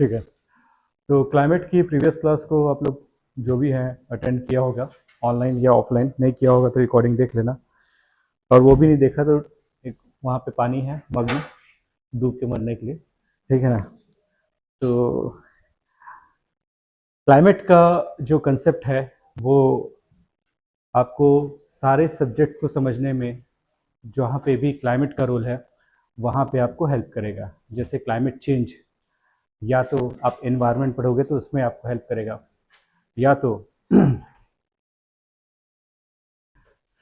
ठीक है। तो क्लाइमेट की प्रीवियस क्लास को आप लोग जो भी हैं अटेंड किया होगा, ऑनलाइन या ऑफलाइन। नहीं किया होगा तो रिकॉर्डिंग देख लेना, और वो भी नहीं देखा तो एक वहाँ पे पानी है मग में डूब के मरने के लिए, ठीक है ना। तो क्लाइमेट का जो कंसेप्ट है वो आपको सारे सब्जेक्ट्स को समझने में, जहाँ पे भी क्लाइमेट का रोल है वहाँ पे आपको हेल्प करेगा। जैसे क्लाइमेट चेंज, या तो आप एनवायरनमेंट पढ़ोगे तो उसमें आपको हेल्प करेगा, या तो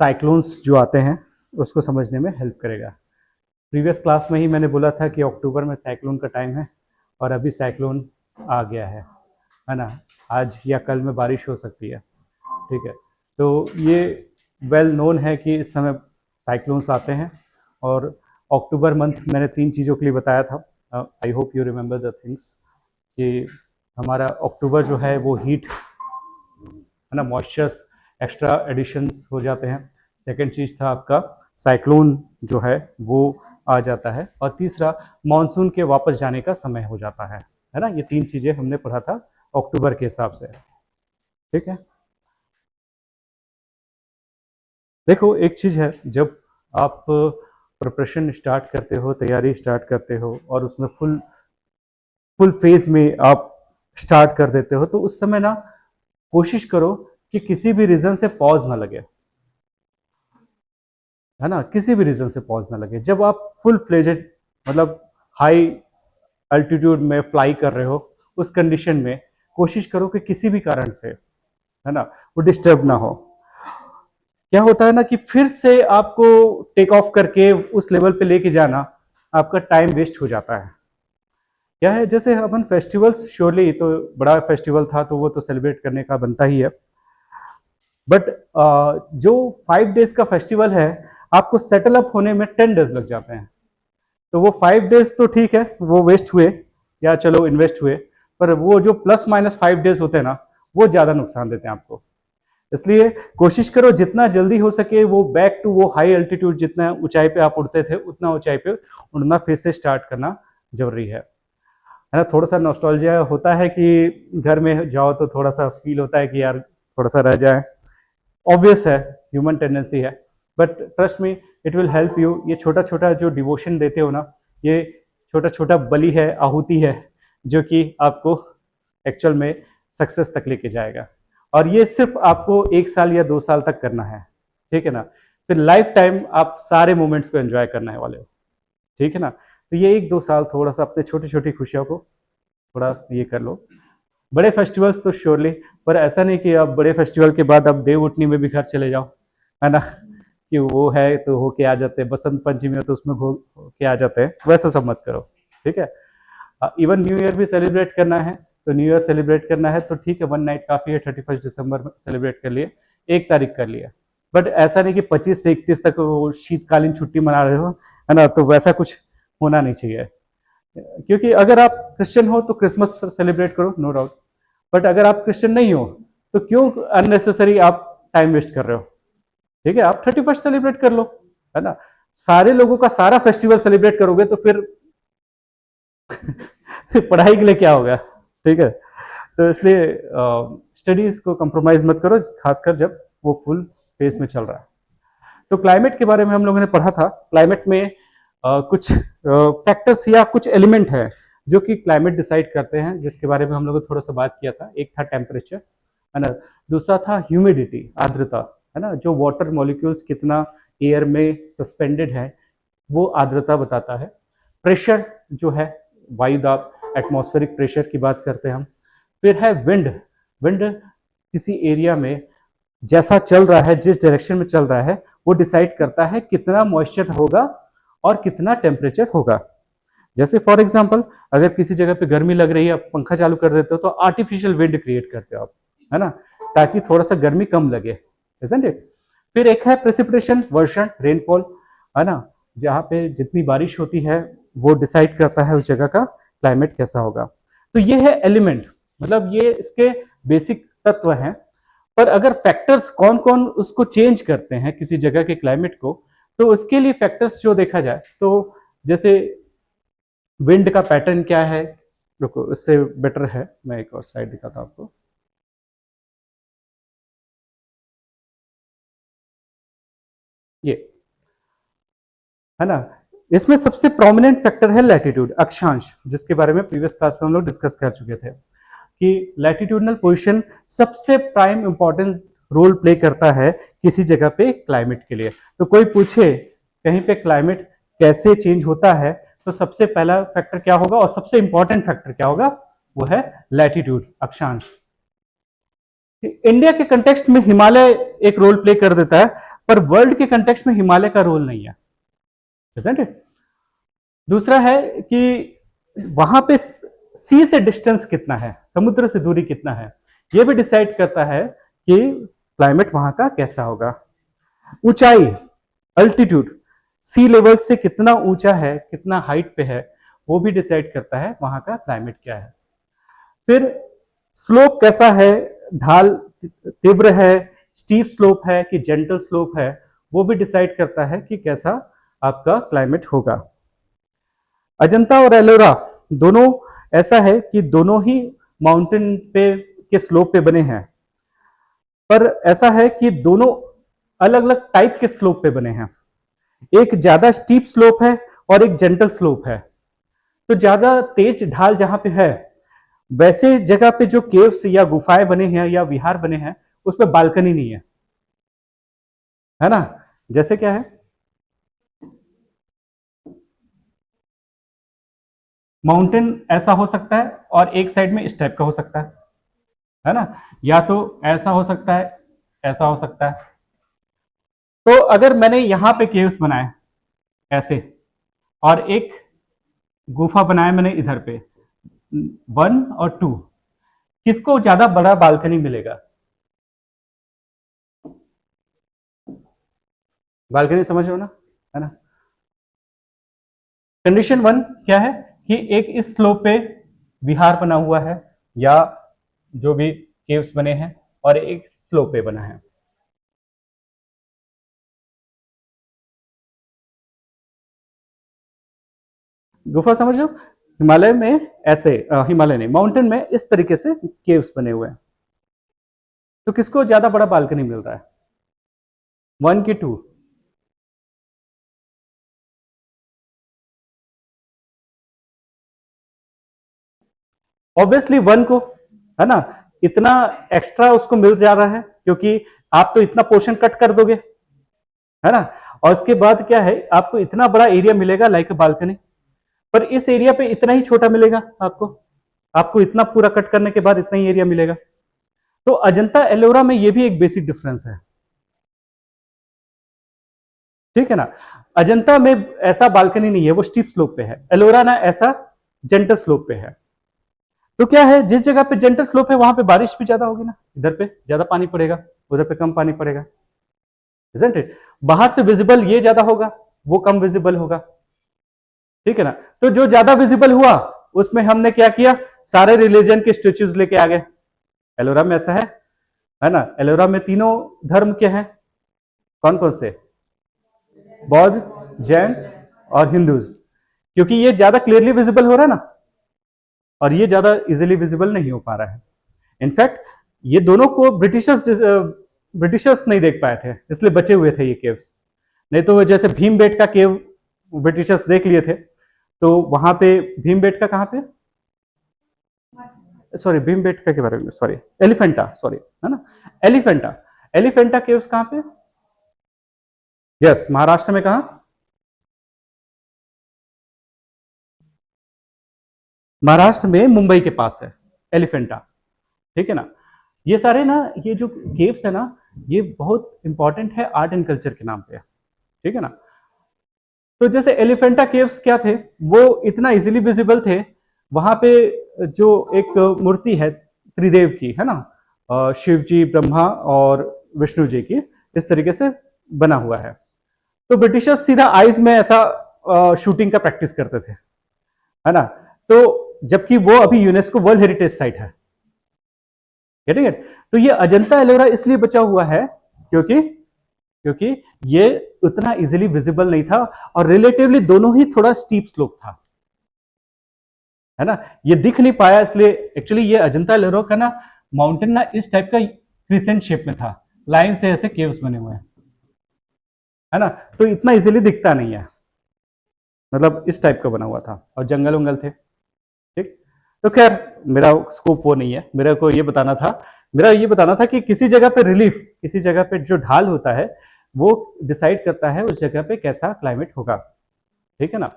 साइक्लोन्स जो आते हैं उसको समझने में हेल्प करेगा। प्रीवियस क्लास में ही मैंने बोला था कि अक्टूबर में साइक्लोन का टाइम है, और अभी साइक्लोन आ गया है ना। आज या कल में बारिश हो सकती है, ठीक है। तो ये वेल नोन है कि इस समय साइक्लोन्स आते हैं। और अक्टूबर मंथ मैंने 3 चीज़ों के लिए बताया था। I hope you remember the things कि हमारा अक्टूबर जो है वो हीट है ना, मॉइस्चर्स एक्स्ट्रा एडिशंस हो जाते हैं। सेकंड चीज़ था आपका साइक्लोन जो है वो आ जाता है, और तीसरा मानसून के वापस जाने का समय हो जाता है ना। ये 3 चीज़ें हमने पढ़ा था अक्टूबर के हिसाब से, ठीक है। देखो एक चीज़ है, जब आप प्रिपरेशन स्टार्ट करते हो, तैयारी स्टार्ट करते हो, और उसमें फुल फुल फेज में आप स्टार्ट कर देते हो, तो उस समय ना कोशिश करो कि किसी भी रीज़न से पॉज ना लगे, है ना। किसी भी रीज़न से पॉज ना लगे। जब आप फुल फ्लेजेड मतलब हाई अल्टीट्यूड में फ्लाई कर रहे हो, उस कंडीशन में कोशिश करो कि किसी भी कारण से, है ना, वो डिस्टर्ब ना हो। क्या होता है ना कि फिर से आपको टेक ऑफ करके उस लेवल पे लेके जाना, आपका टाइम वेस्ट हो जाता है। क्या है, जैसे अपन फेस्टिवल्स, श्योरली तो बड़ा फेस्टिवल था तो वो तो सेलिब्रेट करने का बनता ही है, बट जो 5 डेज का फेस्टिवल है, आपको सेटल अप होने में 10 डेज लग जाते हैं। तो वो 5 डेज तो ठीक है, वो वेस्ट हुए या चलो इन्वेस्ट हुए, पर वो जो प्लस माइनस 5 डेज होते हैं ना, वो ज़्यादा नुकसान देते हैं आपको। इसलिए कोशिश करो जितना जल्दी हो सके वो बैक टू वो हाई अल्टीट्यूड, जितना ऊंचाई पे आप उड़ते थे उतना ऊंचाई पे उड़ना फिर से स्टार्ट करना जरूरी है ना। थोड़ा सा नॉस्टैल्जिया होता है कि घर में जाओ तो थोड़ा सा फील होता है कि यार थोड़ा सा रह जाए, ऑब्वियस है, ह्यूमन टेंडेंसी है, but trust me it will help you. ये छोटा छोटा जो डिवोशन देते हो ना, ये छोटा छोटा बलि है, आहुति है, जो कि आपको एक्चुअल में सक्सेस तक लेके जाएगा। और ये सिर्फ आपको 1 साल या 2 साल तक करना है, ठीक है ना। फिर लाइफ टाइम आप सारे मोमेंट्स को एंजॉय करने वाले हो, ठीक है ना। तो ये 1-2 साल थोड़ा सा अपने छोटी छोटी खुशियों को थोड़ा ये कर लो। बड़े फेस्टिवल्स तो श्योरली, पर ऐसा नहीं कि आप बड़े फेस्टिवल के बाद आप देव उठनी में भी घर चले जाओ, है ना, कि वो है तो होके आ जाते हैं, बसंत पंचमी हो तो उसमें होके आ जाते हैं, वैसा सब मत करो, ठीक है। इवन न्यू ईयर भी सेलिब्रेट करना है तो न्यू ईयर सेलिब्रेट करना है तो ठीक है, 1 नाइट काफ़ी है, 31 दिसंबर में सेलिब्रेट कर लिए, 1 तारीख कर लिया। बट ऐसा नहीं कि 25 से 31 तक वो शीतकालीन छुट्टी मना रहे हो, है ना, तो वैसा कुछ होना नहीं चाहिए। क्योंकि अगर आप क्रिश्चियन हो तो क्रिसमस सेलिब्रेट करो, नो डाउट, बट अगर आप क्रिश्चियन नहीं हो तो क्यों अननेसेसरी आप टाइम वेस्ट कर रहे हो, ठीक है। आप 31 सेलिब्रेट कर लो, है ना। सारे लोगों का सारा फेस्टिवल सेलिब्रेट करोगे तो फिर पढ़ाई के लिए क्या होगा, ठीक है। तो इसलिए स्टडीज को कंप्रोमाइज मत करो, खासकर जब वो फुल फेज में चल रहा है। तो क्लाइमेट के बारे में हम लोगों ने पढ़ा था। क्लाइमेट में कुछ फैक्टर्स या कुछ एलिमेंट है जो कि क्लाइमेट डिसाइड करते हैं, जिसके बारे में हम लोगों ने थोड़ा सा बात किया था। एक था टेम्परेचर, है ना। दूसरा था ह्यूमिडिटी, आर्द्रता, है ना, जो वाटर मॉलिक्यूल्स कितना एयर में सस्पेंडेड है वो आर्द्रता बताता है। प्रेशर जो है, वायु दाब, एटमॉस्फेरिक प्रेशर की बात करते हैं हम। फिर है विंड। विंड किसी एरिया में जैसा चल रहा है, जिस डायरेक्शन में चल रहा है, वो डिसाइड करता है कितना मॉइस्चर होगा और कितना टेम्परेचर होगा। जैसे फॉर एग्जांपल, अगर किसी जगह पे गर्मी लग रही है, आप पंखा चालू कर देते हो तो आर्टिफिशियल विंड क्रिएट करते हो आप, है ना, ताकि थोड़ा सा गर्मी कम लगे, इजंट इट। फिर एक है प्रेसिपिटेशन, वर्षण, रेनफॉल, है ना, जहाँ पे जितनी बारिश होती है वो डिसाइड करता है उस जगह का क्लाइमेट कैसा होगा। तो ये है एलिमेंट, मतलब ये इसके बेसिक तत्व हैं। पर अगर फैक्टर्स कौन कौन उसको चेंज करते हैं किसी जगह के क्लाइमेट को, तो उसके लिए फैक्टर्स जो देखा जाए तो जैसे विंड का पैटर्न क्या है, रुको, इससे बेटर है, मैं एक और स्लाइड दिखाता हूं आपको। ये है ना, इसमें सबसे प्रोमिनेंट फैक्टर है लैटिट्यूड, अक्षांश, जिसके बारे में प्रीवियस क्लास में हम लोग डिस्कस कर चुके थे कि लैटिट्यूडनल पोजीशन सबसे प्राइम इंपॉर्टेंट रोल प्ले करता है किसी जगह पे क्लाइमेट के लिए। तो कोई पूछे कहीं पे क्लाइमेट कैसे चेंज होता है, तो सबसे पहला फैक्टर क्या होगा और सबसे इंपॉर्टेंट फैक्टर क्या होगा, वो है लैटिट्यूड, अक्षांश। इंडिया के कंटेक्स्ट में हिमालय एक रोल प्ले कर देता है, पर वर्ल्ड के कंटेक्स्ट में हिमालय का रोल नहीं है, isn't it? दूसरा है कि वहां पे सी से डिस्टेंस कितना है, समुद्र से दूरी कितना है, यह भी डिसाइड करता है कि क्लाइमेट वहां का कैसा होगा। ऊंचाई, अल्टीट्यूड, सी लेवल से कितना ऊंचा है, कितना हाइट पे है, वो भी डिसाइड करता है वहां का क्लाइमेट क्या है। फिर स्लोप कैसा है, ढाल तीव्र है, स्टीप स्लोप है कि जेंटल स्लोप है, वो भी डिसाइड करता है कि कैसा आपका क्लाइमेट होगा। अजंता और एलोरा दोनों ऐसा है कि दोनों ही माउंटेन पे के स्लोप पे बने हैं, पर ऐसा है कि दोनों अलग अलग टाइप के स्लोप पे बने हैं। एक ज्यादा स्टीप स्लोप है और एक जेंटल स्लोप है। तो ज्यादा तेज ढाल जहां पे है, वैसे जगह पे जो केव्स या गुफाएं बने हैं या विहार बने हैं, उसमें बालकनी नहीं है ना। जैसे क्या है, माउंटेन ऐसा हो सकता है और एक साइड में इस टाइप का हो सकता है ना, या तो ऐसा हो सकता है, ऐसा हो सकता है। तो अगर मैंने यहां पे केव्स बनाए ऐसे और एक गुफा बनाया मैंने इधर पे, 1 और 2, किसको ज्यादा बड़ा बालकनी मिलेगा? बालकनी समझ रहे हो ना, है ना। कंडीशन 1 क्या है कि एक इस स्लोप पे विहार बना हुआ है या जो भी केव्स बने हैं, और एक स्लोप पे बना है। गुफा समझ लो, हिमालय में ऐसे, हिमालय नहीं, माउंटेन में इस तरीके से केव्स बने हुए हैं। तो किसको ज्यादा बड़ा बालकनी मिल रहा है, 1 की 2? ऑब्वियसली 1 को, है ना। इतना एक्स्ट्रा उसको मिल जा रहा है क्योंकि आप तो इतना पोर्शन कट कर दोगे, है ना, और उसके बाद क्या है, आपको इतना बड़ा एरिया मिलेगा लाइक बालकनी, पर इस एरिया पे इतना ही छोटा मिलेगा आपको। आपको इतना पूरा कट करने के बाद इतना ही एरिया मिलेगा। तो अजंता एलोरा में ये भी एक बेसिक डिफरेंस है, ठीक है ना। अजंता में ऐसा बालकनी नहीं है, वो स्टीप स्लोप पे है। एलोरा ना ऐसा जेंटल स्लोप पे है। तो क्या है, जिस जगह पे जेंटल स्लोप है वहां पे बारिश भी ज्यादा होगी ना, इधर पे ज्यादा पानी पड़ेगा, उधर पे कम पानी पड़ेगा, इजंट इट। बाहर से विजिबल ये ज्यादा होगा, वो कम विजिबल होगा, ठीक है ना। तो जो ज्यादा विजिबल हुआ उसमें हमने क्या किया, सारे रिलीजन के स्टेच्यूज लेके आ गए। एलोरा में ऐसा है ना। एलोरा में तीनों धर्म के हैं, कौन कौन से? बौद्ध, जैन और हिंदूज, क्योंकि ये ज्यादा क्लियरली विजिबल हो रहा है ना, और ये ज्यादा इजीली विजिबल नहीं हो पा रहा है। इनफैक्ट ये दोनों को ब्रिटिशर्स नहीं देख पाए थे, इसलिए बचे हुए थे ये केव्स। नहीं तो जैसे भीमबेटका केव ब्रिटिशर्स देख लिए थे, तो वहां पे भीमबेटका कहां पे, सॉरी भीमबेटका के बारे में, सॉरी एलिफेंटा, सॉरी, है ना, एलिफेंटा। एलिफेंटा केव्स कहां पे? यस, महाराष्ट्र में। कहा? महाराष्ट्र में मुंबई के पास है एलिफेंटा, ठीक है ना। ये सारे ना, ये जो केव्स है ना, ये बहुत इंपॉर्टेंट है आर्ट एंड कल्चर के नाम पे, ठीक है ना। तो जैसे एलिफेंटा केव्स क्या थे, वो इतना इजीली विजिबल थे। वहां पे जो एक मूर्ति है त्रिदेव की, है ना, शिव जी, ब्रह्मा और विष्णु जी की, इस तरीके से बना हुआ है। तो ब्रिटिशर्स सीधा आइज में ऐसा शूटिंग का प्रैक्टिस करते थे, है ना। तो जबकि वो अभी यूनेस्को वर्ल्ड हेरिटेज साइट है, गेटिंग इट। तो ये अजंता एलोरा इसलिए बचा हुआ है क्योंकि क्योंकि ये उतना इजीली विजिबल नहीं था, और रिलेटिवली दोनों ही थोड़ा स्टीप स्लोप था। है ना। ये दिख नहीं पाया इसलिए एक्चुअली ये अजंता एलोरा का ना माउंटेन ना इस टाइप का क्रिसेंट शेप में था, लाइन से ऐसे केव्स बने हुए हैं, है ना। तो इतना इजीली दिखता नहीं है, मतलब इस टाइप का बना हुआ था और जंगल वंगल थे, ठीक। तो खैर मेरा स्कोप वो नहीं है, मेरा को ये बताना था, मेरा ये बताना था कि किसी जगह पे रिलीफ, किसी जगह पे जो ढाल होता है वो डिसाइड करता है उस जगह पे कैसा क्लाइमेट होगा, ठीक है ना।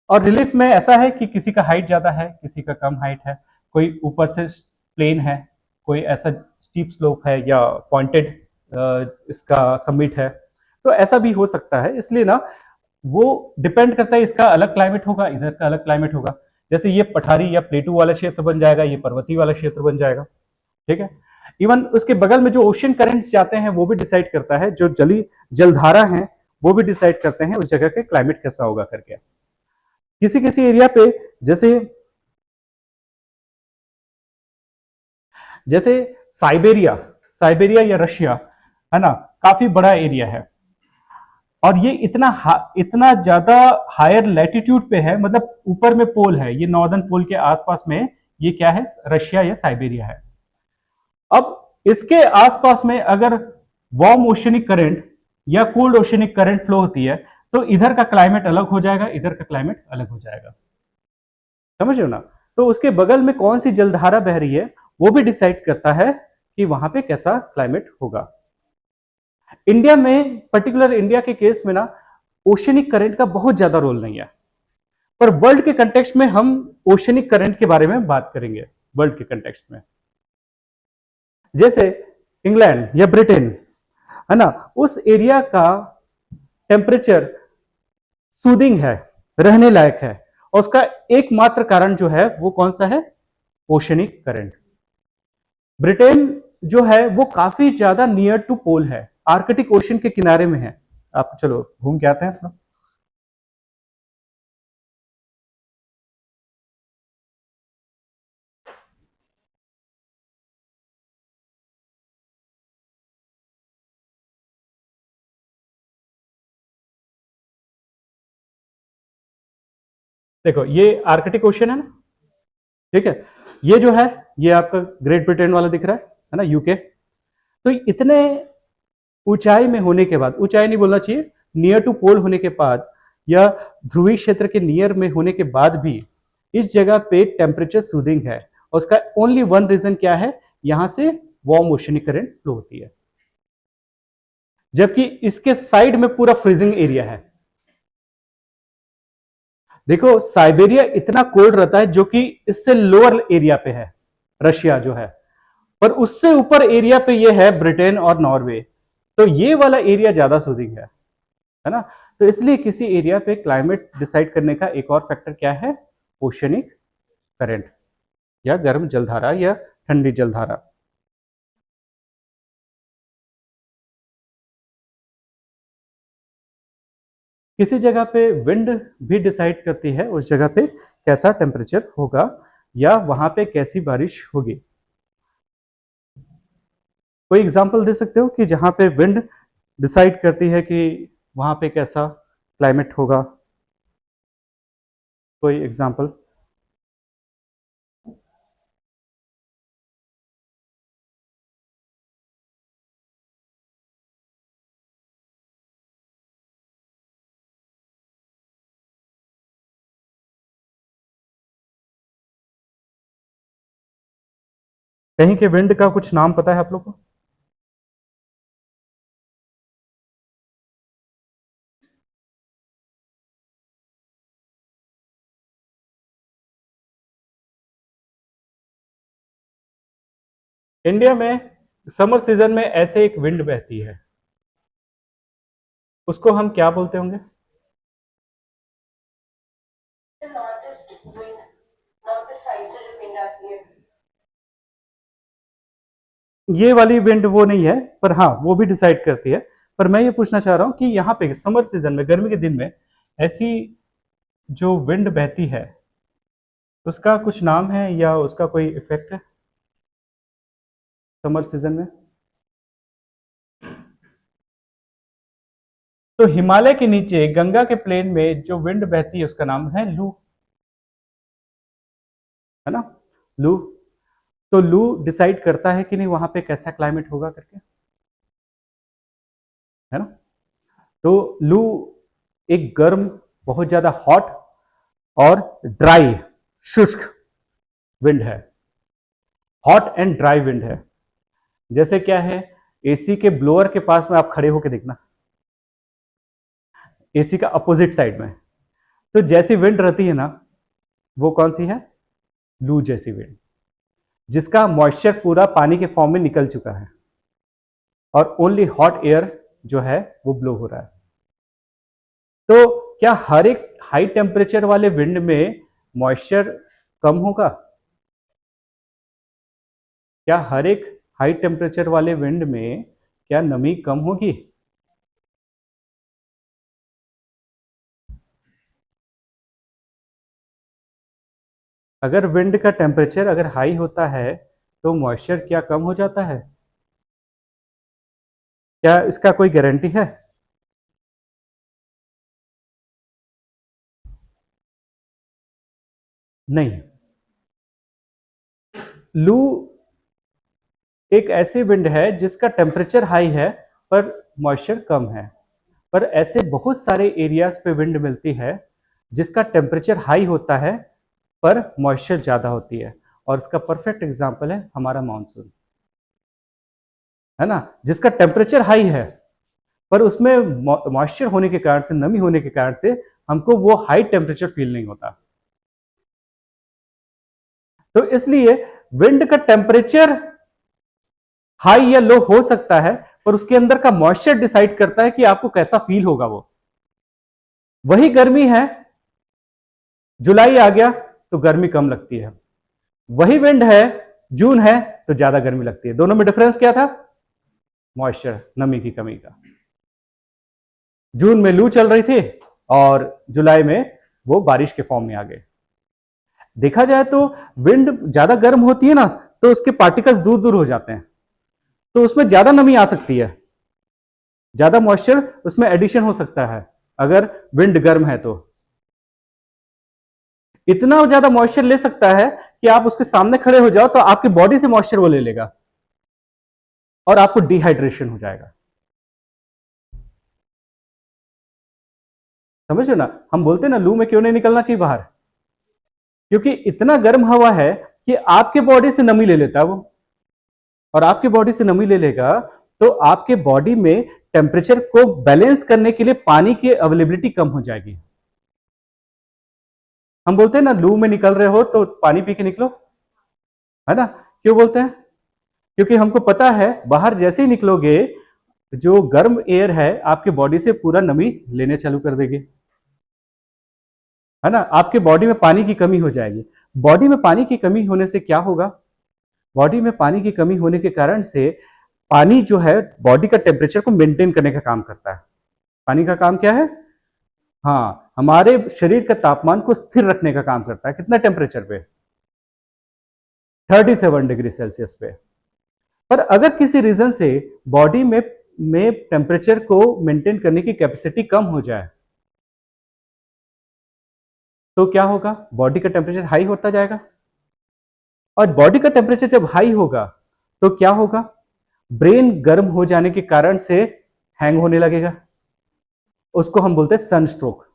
और रिलीफ में ऐसा है कि किसी का हाइट ज्यादा है, किसी का कम हाइट है, कोई ऊपर से प्लेन है, कोई ऐसा स्टीप स्लोप है या पॉइंटेड इसका समिट है, तो ऐसा भी हो सकता है। इसलिए ना वो डिपेंड करता है, इसका अलग क्लाइमेट होगा, इधर का अलग क्लाइमेट होगा। जैसे ये पठारी या प्लेटू वाला क्षेत्र बन जाएगा, ये पर्वतीय वाला क्षेत्र बन जाएगा, ठीक है। इवन उसके बगल में जो ओशियन करंट्स जाते हैं वो भी डिसाइड करता है, जो जलधारा है वो भी डिसाइड करते हैं उस जगह के क्लाइमेट कैसा होगा करके। किसी किसी एरिया पे जैसे जैसे साइबेरिया, साइबेरिया या रशिया, है ना, काफी बड़ा एरिया है और ये इतना ज्यादा हायर लैटिट्यूड पे है, मतलब ऊपर में पोल है, ये नॉर्दर्न पोल के आसपास में, ये क्या है, रशिया या साइबेरिया है। अब इसके आसपास में अगर वार्म ओशनिक करंट या कोल्ड ओशनिक करंट फ्लो होती है तो इधर का क्लाइमेट अलग हो जाएगा, इधर का क्लाइमेट अलग हो जाएगा, समझ रहे हो ना। तो उसके बगल में कौन सी जलधारा बह रही है वो भी डिसाइड करता है कि वहां पे कैसा क्लाइमेट होगा। इंडिया में, पर्टिकुलर इंडिया के केस में ना ओशनिक करंट का बहुत ज्यादा रोल नहीं है, पर वर्ल्ड के कंटेक्स्ट में हम ओशनिक करंट के बारे में बात करेंगे। वर्ल्ड के कंटेक्स्ट में जैसे इंग्लैंड या ब्रिटेन, है ना, उस एरिया का टेम्परेचर सूदिंग है, रहने लायक है, और उसका एकमात्र कारण जो है वो कौन सा है, ओशनिक करंट। ब्रिटेन जो है वो काफी ज्यादा नियर टू पोल है, आर्कटिक ओशन के किनारे में है। आप चलो घूम के आते हैं थोड़ा। देखो ये आर्कटिक ओशन है ना, ठीक है। ये जो है ये आपका ग्रेट ब्रिटेन वाला दिख रहा है ना, यूके। तो इतने ऊंचाई में होने के बाद, ऊंचाई नहीं बोलना चाहिए, नियर टू पोल होने के बाद या ध्रुवीय क्षेत्र के नियर में होने के बाद भी इस जगह पे टेम्परेचर सूदिंग है, और उसका ओनली वन रीजन क्या है, यहां से वार्म ओशनिक करंट फ्लो होती है, जबकि इसके साइड में पूरा फ्रीजिंग एरिया है। देखो साइबेरिया इतना कोल्ड रहता है जो कि इससे लोअर एरिया पे है रशिया जो है, पर उससे ऊपर एरिया पे ये है ब्रिटेन और नॉर्वे, तो ये वाला एरिया ज्यादा सूदिंग है ना। तो इसलिए किसी एरिया पे क्लाइमेट डिसाइड करने का एक और फैक्टर क्या है, ओशनिक करंट या गर्म जलधारा या ठंडी जलधारा। किसी जगह पे विंड भी डिसाइड करती है उस जगह पे कैसा टेम्परेचर होगा या वहां पे कैसी बारिश होगी। कोई एग्जांपल दे सकते हो कि जहां पे विंड डिसाइड करती है कि वहां पे कैसा क्लाइमेट होगा, कोई एग्जांपल। कहीं के विंड का कुछ नाम पता है आप लोग को? इंडिया में समर सीजन में ऐसे एक विंड बहती है, उसको हम क्या बोलते होंगे? North east wind, north east side से जो विंड आती है। ये वाली विंड वो नहीं है, पर हाँ वो भी डिसाइड करती है। पर मैं ये पूछना चाह रहा हूँ कि यहाँ पे समर सीजन में, गर्मी के दिन में, ऐसी जो विंड बहती है उसका कुछ नाम है या उसका कोई इफेक्ट है समर सीजन में? तो हिमालय के नीचे गंगा के प्लेन में जो विंड बहती है उसका नाम है लू। है ना, लू। तो लू डिसाइड करता है कि नहीं वहां पे कैसा क्लाइमेट होगा करके, है ना। तो लू एक गर्म, बहुत ज्यादा हॉट और ड्राई, शुष्क विंड है, हॉट एंड ड्राई विंड है। जैसे क्या है, एसी के ब्लोअर के पास में आप खड़े होकर देखना, एसी का अपोजिट साइड में, तो जैसी विंड रहती है ना, वो कौन सी है, लू जैसी विंड, जिसका मॉइस्चर पूरा पानी के फॉर्म में निकल चुका है और ओनली हॉट एयर जो है वो ब्लो हो रहा है। तो क्या हर एक हाई टेम्परेचर वाले विंड में मॉइस्चर कम होगा? क्या हर एक हाई टेम्परेचर वाले विंड में क्या नमी कम होगी? अगर विंड का टेम्परेचर अगर हाई होता है तो मॉइस्चर क्या कम हो जाता है? क्या इसका कोई गारंटी है? नहीं। लू एक ऐसी विंड है जिसका टेम्परेचर हाई है पर मॉइस्चर कम है, पर ऐसे बहुत सारे एरियाज पे विंड मिलती है जिसका टेम्परेचर हाई होता है पर मॉइस्चर ज्यादा होती है, और इसका परफेक्ट एग्जांपल है हमारा मानसून, है ना, जिसका टेम्परेचर हाई है पर उसमें मॉइस्चर होने के कारण से, नमी होने के कारण से हमको वो हाई टेम्परेचर फील नहीं होता। तो इसलिए विंड का टेम्परेचर हाई या लो हो सकता है, पर उसके अंदर का मॉइस्चर डिसाइड करता है कि आपको कैसा फील होगा। वो वही गर्मी है, जुलाई आ गया तो गर्मी कम लगती है, वही विंड है, जून है तो ज्यादा गर्मी लगती है। दोनों में डिफरेंस क्या था? मॉइस्चर, नमी की कमी का। जून में लू चल रही थी और जुलाई में वो बारिश के फॉर्म में आ गए। देखा जाए तो विंड ज्यादा गर्म होती है ना, तो उसके पार्टिकल्स दूर दूर हो जाते हैं, तो उसमें ज्यादा नमी आ सकती है, ज्यादा मॉइस्चर उसमें एडिशन हो सकता है अगर विंड गर्म है तो। इतना ज्यादा मॉइस्चर ले सकता है कि आप उसके सामने खड़े हो जाओ तो आपकी बॉडी से मॉइस्चर वो ले लेगा और आपको डिहाइड्रेशन हो जाएगा। समझ रहे हो ना, हम बोलते हैं ना लू में क्यों नहीं निकलना चाहिए बाहर, क्योंकि इतना गर्म हवा है कि आपके बॉडी से नमी ले लेता है वो, और आपके बॉडी से नमी ले लेगा तो आपके बॉडी में टेम्परेचर को बैलेंस करने के लिए पानी की अवेलेबिलिटी कम हो जाएगी। हम बोलते हैं ना लू में निकल रहे हो तो पानी पी के निकलो, है ना। क्यों बोलते हैं? क्योंकि हमको पता है बाहर जैसे ही निकलोगे, जो गर्म एयर है आपके बॉडी से पूरा नमी लेने चालू कर देगी, है ना। आपके बॉडी में पानी की कमी हो जाएगी। बॉडी में पानी की कमी होने से क्या होगा? बॉडी में पानी की कमी होने के कारण से पानी जो है बॉडी का टेम्परेचर को मेंटेन करने का काम करता है। पानी का काम क्या है? हाँ, हमारे शरीर के तापमान को स्थिर रखने का काम करता है। कितना टेम्परेचर पे? 37 डिग्री सेल्सियस पे। पर अगर किसी रीजन से बॉडी में टेम्परेचर को मेंटेन करने की कैपेसिटी कम हो जाए तो क्या होगा? बॉडी का टेम्परेचर हाई होता जाएगा, और बॉडी का टेम्परेचर जब हाई होगा तो क्या होगा? ब्रेन गर्म हो जाने के कारण से हैंग होने लगेगा, उसको हम बोलते हैं सनस्ट्रोक,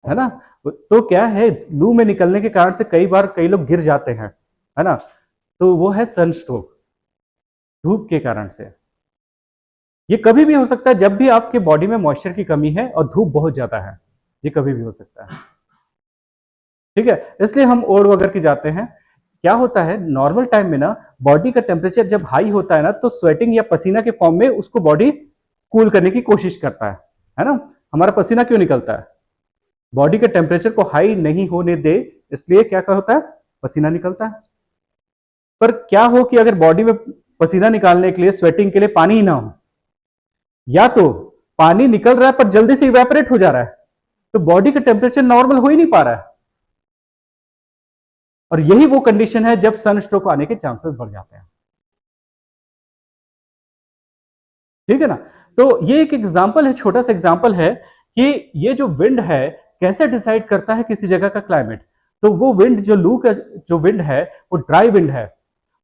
है ना। तो क्या है, लू में निकलने के कारण से कई बार कई लोग गिर जाते हैं, है ना, तो वो है सनस्ट्रोक, धूप के कारण से। ये कभी भी हो सकता है जब भी आपके बॉडी में मॉइस्चर की कमी है और धूप बहुत ज्यादा है, ये कभी भी हो सकता है। ठीक है, इसलिए हम ओढ़ वगैरह के जाते हैं। क्या होता है नॉर्मल टाइम में ना, बॉडी का टेम्परेचर जब हाई होता है ना, तो स्वेटिंग या पसीना के फॉर्म में उसको बॉडी कूल करने की कोशिश करता है ना। हमारा पसीना क्यों निकलता है? बॉडी के टेम्परेचर को हाई नहीं होने दे, इसलिए क्या होता है? पसीना निकलता है। पर क्या हो कि अगर बॉडी में पसीना निकालने के लिए, स्वेटिंग के लिए पानी ही ना हो, या तो पानी निकल रहा है पर जल्दी से इवेपोरेट हो जा रहा है, तो बॉडी का टेम्परेचर नॉर्मल हो ही नहीं पा रहा है, और यही वो कंडीशन है जब सनस्ट्रोक आने के चांसेस बढ़ जाते हैं। ठीक है ना। तो ये एक एग्जांपल है, छोटा सा एग्जांपल है कि ये जो विंड है कैसे डिसाइड करता है किसी जगह का क्लाइमेट। तो वो विंड जो लू का जो विंड है वो ड्राई विंड है,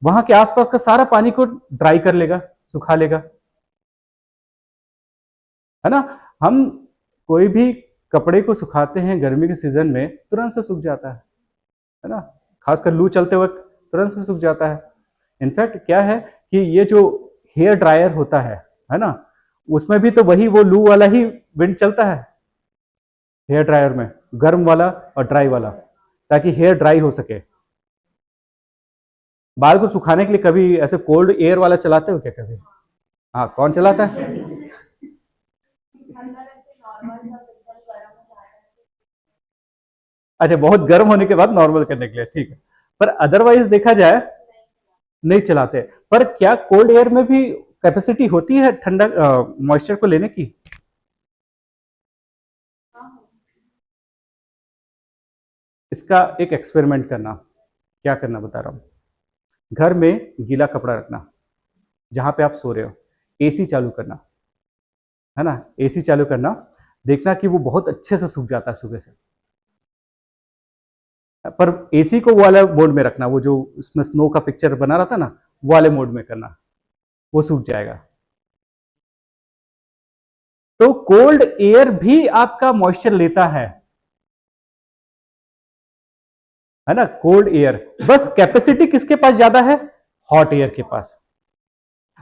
वहां के आसपास का सारा पानी को ड्राई कर लेगा, सुखा लेगा, है ना। हम कोई भी कपड़े को सुखाते हैं गर्मी के सीजन में, तुरंत से सूख जाता है ना। खासकर लू चलते वक्त तुरंत से सूख जाता है। इनफैक्ट क्या है कि ये जो हेयर ड्रायर होता है ना, उसमें भी तो वही वो लू वाला ही विंड चलता है हेयर ड्रायर में, गर्म वाला और ड्राई वाला, ताकि हेयर ड्राई हो सके। बाल को सुखाने के लिए कभी ऐसे कोल्ड एयर वाला चलाते हो क्या कभी? हाँ, कौन चलाता है? अच्छा, बहुत गर्म होने के बाद नॉर्मल करने के लिए, ठीक है। पर अदरवाइज देखा जाए नहीं चलाते। पर क्या कोल्ड एयर में भी कैपेसिटी होती है ठंडा मॉइस्चर को लेने की? इसका एक एक्सपेरिमेंट करना। क्या करना बता रहा हूं। घर में गीला कपड़ा रखना, जहां पे आप सो रहे हो, एसी चालू करना, है ना, एसी चालू करना, देखना कि वो बहुत अच्छे से सूख जाता है सुबह से। पर एसी को वो वाले मोड में रखना, वो जो उसमें स्नो का पिक्चर बना रहा था ना, वो वाले मोड में करना, वो सूख जाएगा। तो कोल्ड एयर भी आपका मॉइस्चर लेता है ना, कोल्ड एयर। बस कैपेसिटी किसके पास ज्यादा है? हॉट एयर के पास।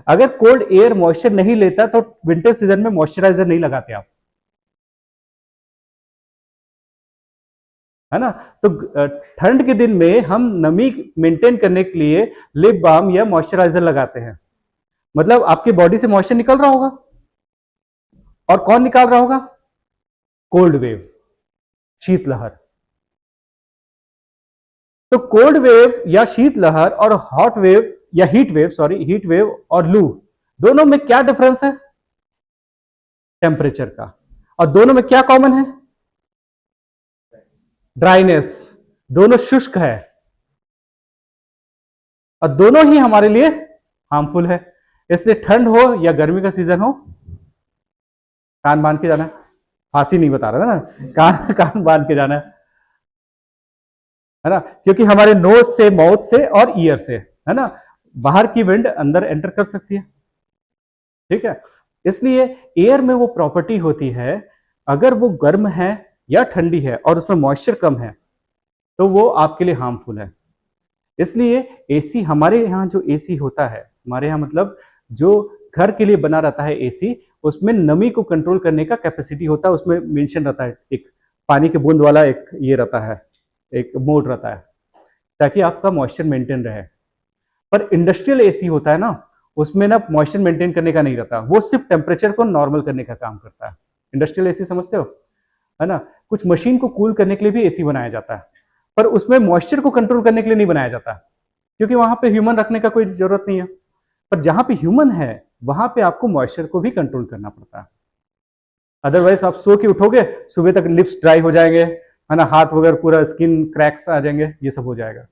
अगर कोल्ड एयर मॉइस्चर नहीं लेता तो विंटर सीजन में मॉइस्चराइजर नहीं लगाते आप, है ना। तो ठंड के दिन में हम नमी मेंटेन करने के लिए लिप बाम या मॉइस्चराइजर लगाते हैं। मतलब आपकी बॉडी से मॉइस्चर निकल रहा होगा, और कौन निकाल रहा होगा? कोल्ड वेव, शीतलहर। तो कोल्ड वेव या शीतलहर और हॉट वेव या heat wave, sorry, heat wave और लू, दोनों में क्या डिफरेंस है? टेम्परेचर का। और दोनों में क्या कॉमन है? ड्राइनेस। दोनों शुष्क है, और दोनों ही हमारे लिए हार्मफुल है। इसलिए ठंड हो या गर्मी का सीजन हो, कान बांध के जाना है। फांसी नहीं बता रहा ना, कान कान बांध के जाना है ना, क्योंकि हमारे नोज से, माउथ से और ईयर से, है ना, बाहर की विंड अंदर एंटर कर सकती है। ठीक है। इसलिए एयर में वो प्रॉपर्टी होती है, अगर वो गर्म है या ठंडी है और उसमें मॉइस्चर कम है, तो वो आपके लिए हार्मफुल है। इसलिए एसी, हमारे यहाँ जो एसी होता है, हमारे यहाँ मतलब जो घर के लिए बना रहता है एसी, उसमें नमी को कंट्रोल करने का कैपेसिटी होता है। उसमें मेंशन रहता है, एक पानी के बूंद वाला एक ये रहता है, एक मोड रहता है, ताकि आपका मॉइस्चर मेंटेन रहे। पर इंडस्ट्रियल एसी होता है ना, उसमें ना मॉइस्चर मेंटेन करने का नहीं रहता, वो सिर्फ टेम्परेचर को नॉर्मल करने का काम करता है। इंडस्ट्रियल एसी समझते हो, है ना। कुछ मशीन को कूल करने के लिए भी एसी बनाया जाता है, पर उसमें मॉइस्चर को कंट्रोल करने के लिए नहीं बनाया जाता, क्योंकि वहां पे ह्यूमन रखने का कोई जरूरत नहीं है। पर जहां पे ह्यूमन है, वहां पे आपको मॉइस्चर को भी कंट्रोल करना पड़ता है। अदरवाइज आप सो के उठोगे, सुबह तक लिप्स ड्राई हो जाएंगे, है ना, हाथ वगैरह पूरा स्किन क्रैक्स आ जाएंगे, ये सब हो जाएगा।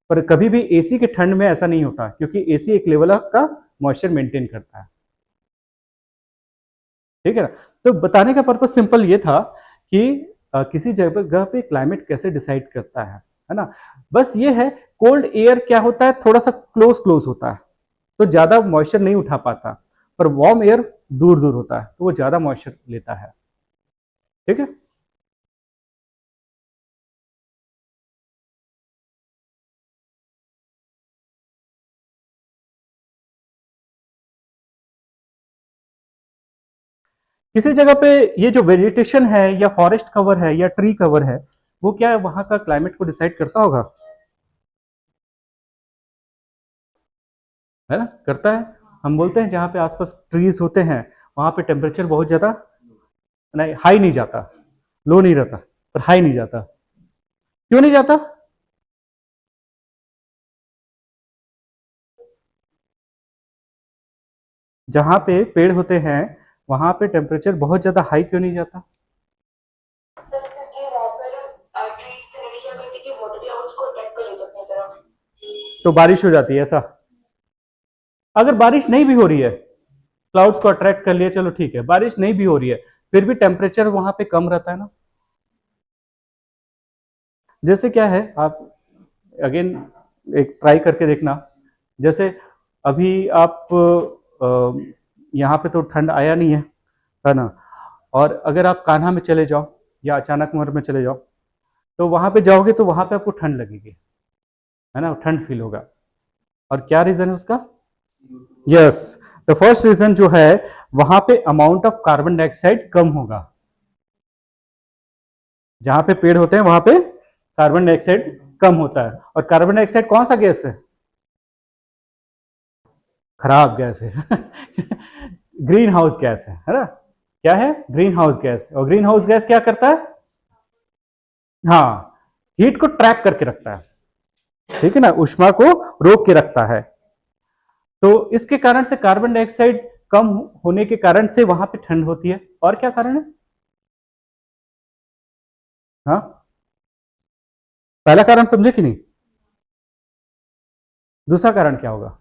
पर कभी भी एसी के ठंड में ऐसा नहीं होता, क्योंकि एसी एक लेवल का मॉइस्चर मेंटेन करता है। ठीक है ना। तो बताने का पर्पज सिंपल ये था कि किसी जगह पे क्लाइमेट कैसे डिसाइड करता है ना। बस ये है, कोल्ड एयर क्या होता है, थोड़ा सा क्लोज क्लोज होता है, तो ज्यादा मॉइस्चर नहीं उठा पाता। पर वार्म एयर दूर दूर होता है, तो वो ज्यादा मॉइस्चर लेता है। ठीक है। किसी जगह पे ये जो वेजिटेशन है या फॉरेस्ट कवर है या ट्री कवर है, वो क्या है, वहां का क्लाइमेट को डिसाइड करता होगा, है ना, करता है। हम बोलते हैं जहां पे आसपास ट्रीज होते हैं, वहां पे टेम्परेचर बहुत ज्यादा नहीं, हाई नहीं जाता, लो नहीं रहता, पर हाई नहीं जाता। क्यों नहीं जाता? जहां पे पेड़ होते हैं, वहां पे टेम्परेचर बहुत ज्यादा हाई क्यों नहीं जाता? सर क्योंकि वहाँ पर ट्रीज जनरली क्या करते हैं कि वाटर क्लाउड्स को अट्रैक्ट कर लेते हैं अपनी तरफ। तो बारिश हो जाती है ऐसा। अगर बारिश नहीं भी हो रही है, क्लाउड्स को अट्रैक्ट कर लिया, चलो ठीक है, बारिश नहीं भी हो रही है, फिर भी टेम्परेचर वहां पे कम रहता है ना। जैसे क्या है, आप अगेन एक ट्राई करके देखना। जैसे अभी आप यहाँ पे तो ठंड आया नहीं है ना, और अगर आप कान्हा में चले जाओ या अचानक मोर में चले जाओ, तो वहां पे जाओगे तो वहां पे आपको ठंड लगेगी, है ना, ठंड फील होगा। और क्या रीजन है उसका? यस, द फर्स्ट रीजन जो है, वहां पे अमाउंट ऑफ कार्बन डाइऑक्साइड कम होगा। जहां पे पेड़ होते हैं वहां पे कार्बन डाइऑक्साइड कम होता है। और कार्बन डाइऑक्साइड कौन सा गैस है? खराब गैस है ग्रीन हाउस गैस है ना? क्या है? Green house gas. और ग्रीन हाउस गैस क्या करता है? हाँ, हीट को ट्रैक करके रखता है, ठीक है ना, ऊष्मा को रोक के रखता है। तो इसके कारण से कार्बन डाइऑक्साइड कम होने के कारण से वहां पे ठंड होती है। और क्या कारण है? हाँ, पहला कारण समझे कि नहीं? दूसरा कारण क्या होगा?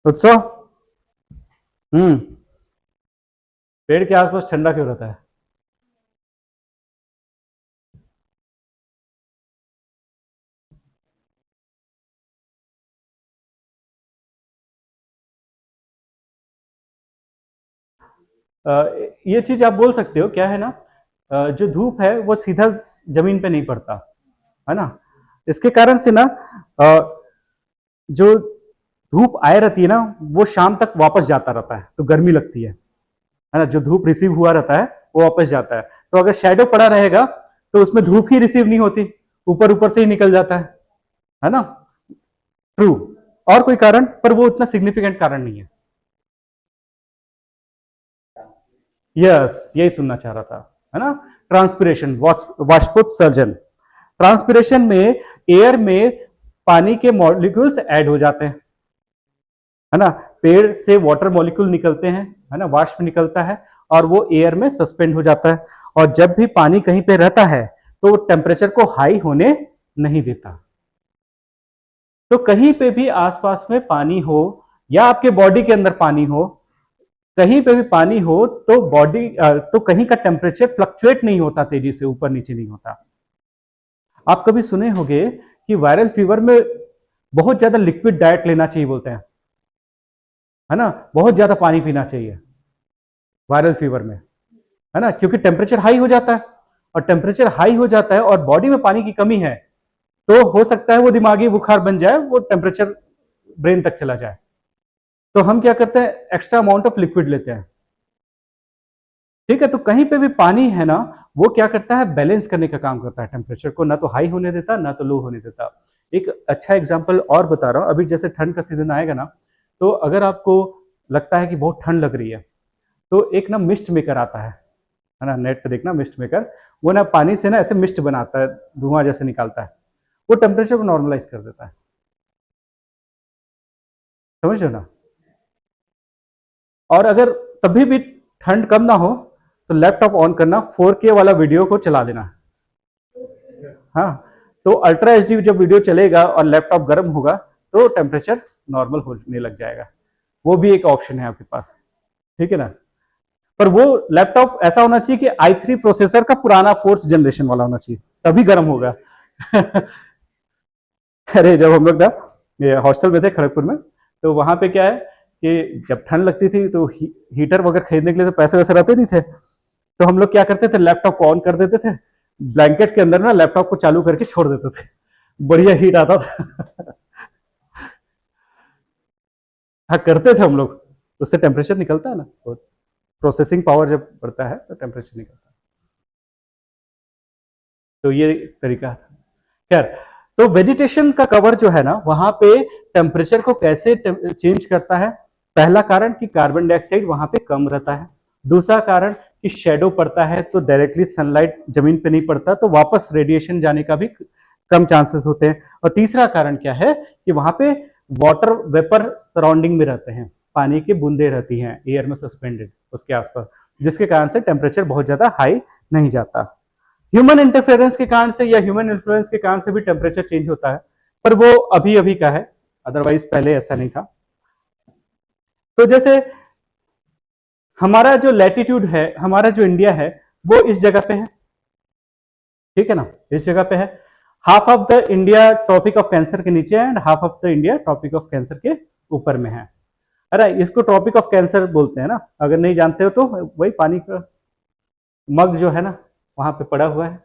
उत्सव। हम्म। पेड़ के आसपास ठंडा क्यों रहता है? ये चीज आप बोल सकते हो, क्या है ना, जो धूप है वो सीधा जमीन पे नहीं पड़ता, है ना। इसके कारण से ना, जो धूप आए रहती है ना, वो शाम तक वापस जाता रहता है, तो गर्मी लगती है ना। जो धूप रिसीव हुआ रहता है वो वापस जाता है। तो अगर शेडो पड़ा रहेगा तो उसमें धूप ही रिसीव नहीं होती, ऊपर ऊपर से ही निकल जाता है ना। ट्रू। और कोई कारण, पर वो उतना सिग्निफिकेंट कारण नहीं है। यस, यही सुनना चाह रहा था, है ना। ट्रांसपिरेशन, वाष्पोत्सर्जन। ट्रांसपिरेशन में एयर में पानी के मॉलिक्यूल्स ऐड हो जाते हैं, है ना। पेड़ से वाटर मॉलिक्यूल निकलते हैं, है ना, वाष्प निकलता है, और वो एयर में सस्पेंड हो जाता है। और जब भी पानी कहीं पे रहता है तो टेम्परेचर को हाई होने नहीं देता। तो कहीं पे भी आसपास में पानी हो, या आपके बॉडी के अंदर पानी हो, कहीं पे भी पानी हो, तो बॉडी तो कहीं का टेम्परेचर फ्लक्चुएट नहीं होता, तेजी से ऊपर नीचे नहीं होता। आप कभी सुने होंगे कि वायरल फीवर में बहुत ज्यादा लिक्विड डाइट लेना चाहिए बोलते हैं, है ना, बहुत ज्यादा पानी पीना चाहिए वायरल फीवर में, है ना, क्योंकि टेम्परेचर हाई हो जाता है। और टेम्परेचर हाई हो जाता है और बॉडी में पानी की कमी है, तो हो सकता है वो दिमागी बुखार बन जाए, वो टेम्परेचर ब्रेन तक चला जाए। तो हम क्या करते हैं, एक्स्ट्रा अमाउंट ऑफ लिक्विड लेते हैं, ठीक है। तो कहीं पे भी पानी है ना, वो क्या करता है, बैलेंस करने का काम करता है, टेम्परेचर को ना तो हाई होने देता ना तो लो होने देता। एक अच्छा एग्जांपल और बता रहा हूं, अभी जैसे ठंड का सीजन आएगा ना, तो अगर आपको लगता है कि बहुत ठंड लग रही है, तो एक ना मिस्ट मेकर आता है ना, नेट पे देखना मिस्ट मेकर, वो ना पानी से ना ऐसे मिस्ट बनाता है, धुआं जैसे निकालता है, वो टेम्परेचर को नॉर्मलाइज कर देता है। समझ रहे हो ना। और अगर तभी भी ठंड कम ना हो, तो लैपटॉप ऑन करना, 4K वाला वीडियो को चला देना। हाँ, तो अल्ट्रा एचडी जब वीडियो चलेगा और लैपटॉप गर्म होगा, तो टेम्परेचर नॉर्मल होने लग जाएगा। वो भी एक ऑप्शन है आपके पास, ठीक है ना। पर वो लैपटॉप ऐसा होना चाहिए कि i3 प्रोसेसर का पुराना 4th जनरेशन वाला होना चाहिए, तभी गर्म होगा अरे जब हम लोग ना ये हॉस्टल में थे खड़गपुर में, तो वहां पे क्या है कि जब ठंड लगती थी तो हीटर वगैरह खरीदने के लिए तो पैसे वैसे रहते नहीं थे, तो हम लोग क्या करते थे, लैपटॉप को ऑन कर देते थे, ब्लैंकेट के अंदर ना लैपटॉप को चालू करके छोड़ देते थे, बढ़िया हीट आता था हाँ, करते थे हम लोग, उससे टेम्परेचर निकलता है ना, तो प्रोसेसिंग पावर जब बढ़ता है तो टेम्परेचर निकलता है। तो ये तरीका था। खैर, तो वेजिटेशन का कवर जो है ना, वहां पे टेम्परेचर को कैसे चेंज करता है? पहला कारण कि कार्बन डाइऑक्साइड वहां पे कम रहता है। दूसरा कारण कि शेडो पड़ता है, तो डायरेक्टली सनलाइट जमीन पे नहीं पड़ता, तो वापस रेडिएशन जाने का भी कम चांसेस होते हैं। और तीसरा कारण क्या है कि वहां पे वाटर वेपर सराउंडिंग में रहते हैं, पानी की बूंदे रहती हैं एयर में सस्पेंडेड उसके आसपास, जिसके कारण से टेम्परेचर बहुत ज्यादा हाई नहीं जाता। ह्यूमन इंटरफेरेंस के कारण से या ह्यूमन इन्फ्लुएंस के कारण से भी टेम्परेचर चेंज होता है, पर वो अभी अभी का है, अदरवाइज पहले ऐसा नहीं था। तो जैसे हमारा जो लैटिट्यूड है, हमारा जो इंडिया है, वो इस जगह पे है, ठीक है ना, इस जगह पे है। Half of the India tropic of cancer के नीचे है and half of the India tropic of cancer के ऊपर में है। अरे इसको ट्रॉपिक ऑफ कैंसर बोलते हैं ना, अगर नहीं जानते हो तो वही पानी का मग जो है ना वहां पे पड़ा हुआ है।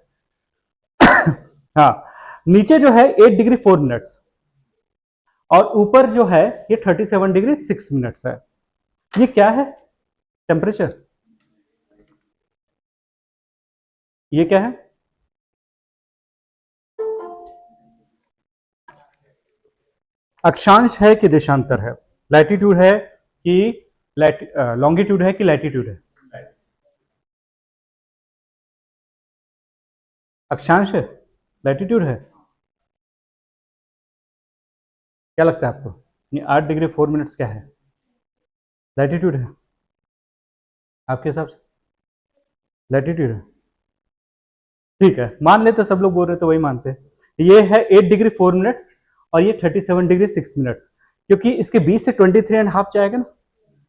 हाँ, नीचे जो है 8 डिग्री 4 मिनट्स और ऊपर जो है ये 37 डिग्री 6 मिनट्स है। ये क्या है? टेम्परेचर। ये क्या है? अक्षांश है कि देशांतर है? लैटिट्यूड है कि लॉन्गिट्यूड है कि लैटिट्यूड है? अक्षांश है, लैटिट्यूड है। क्या लगता है आपको? ये 8 डिग्री 4 मिनट्स क्या है? लैटिट्यूड है आपके हिसाब से? लैटिट्यूड है, ठीक है, मान लेते, सब लोग बोल रहे तो वही मानते हैं। ये है 8 डिग्री 4 मिनट्स और ये 37 डिग्री 6 मिनट्स, क्योंकि इसके बीच से 23 एंड हाफ जाएगा ना,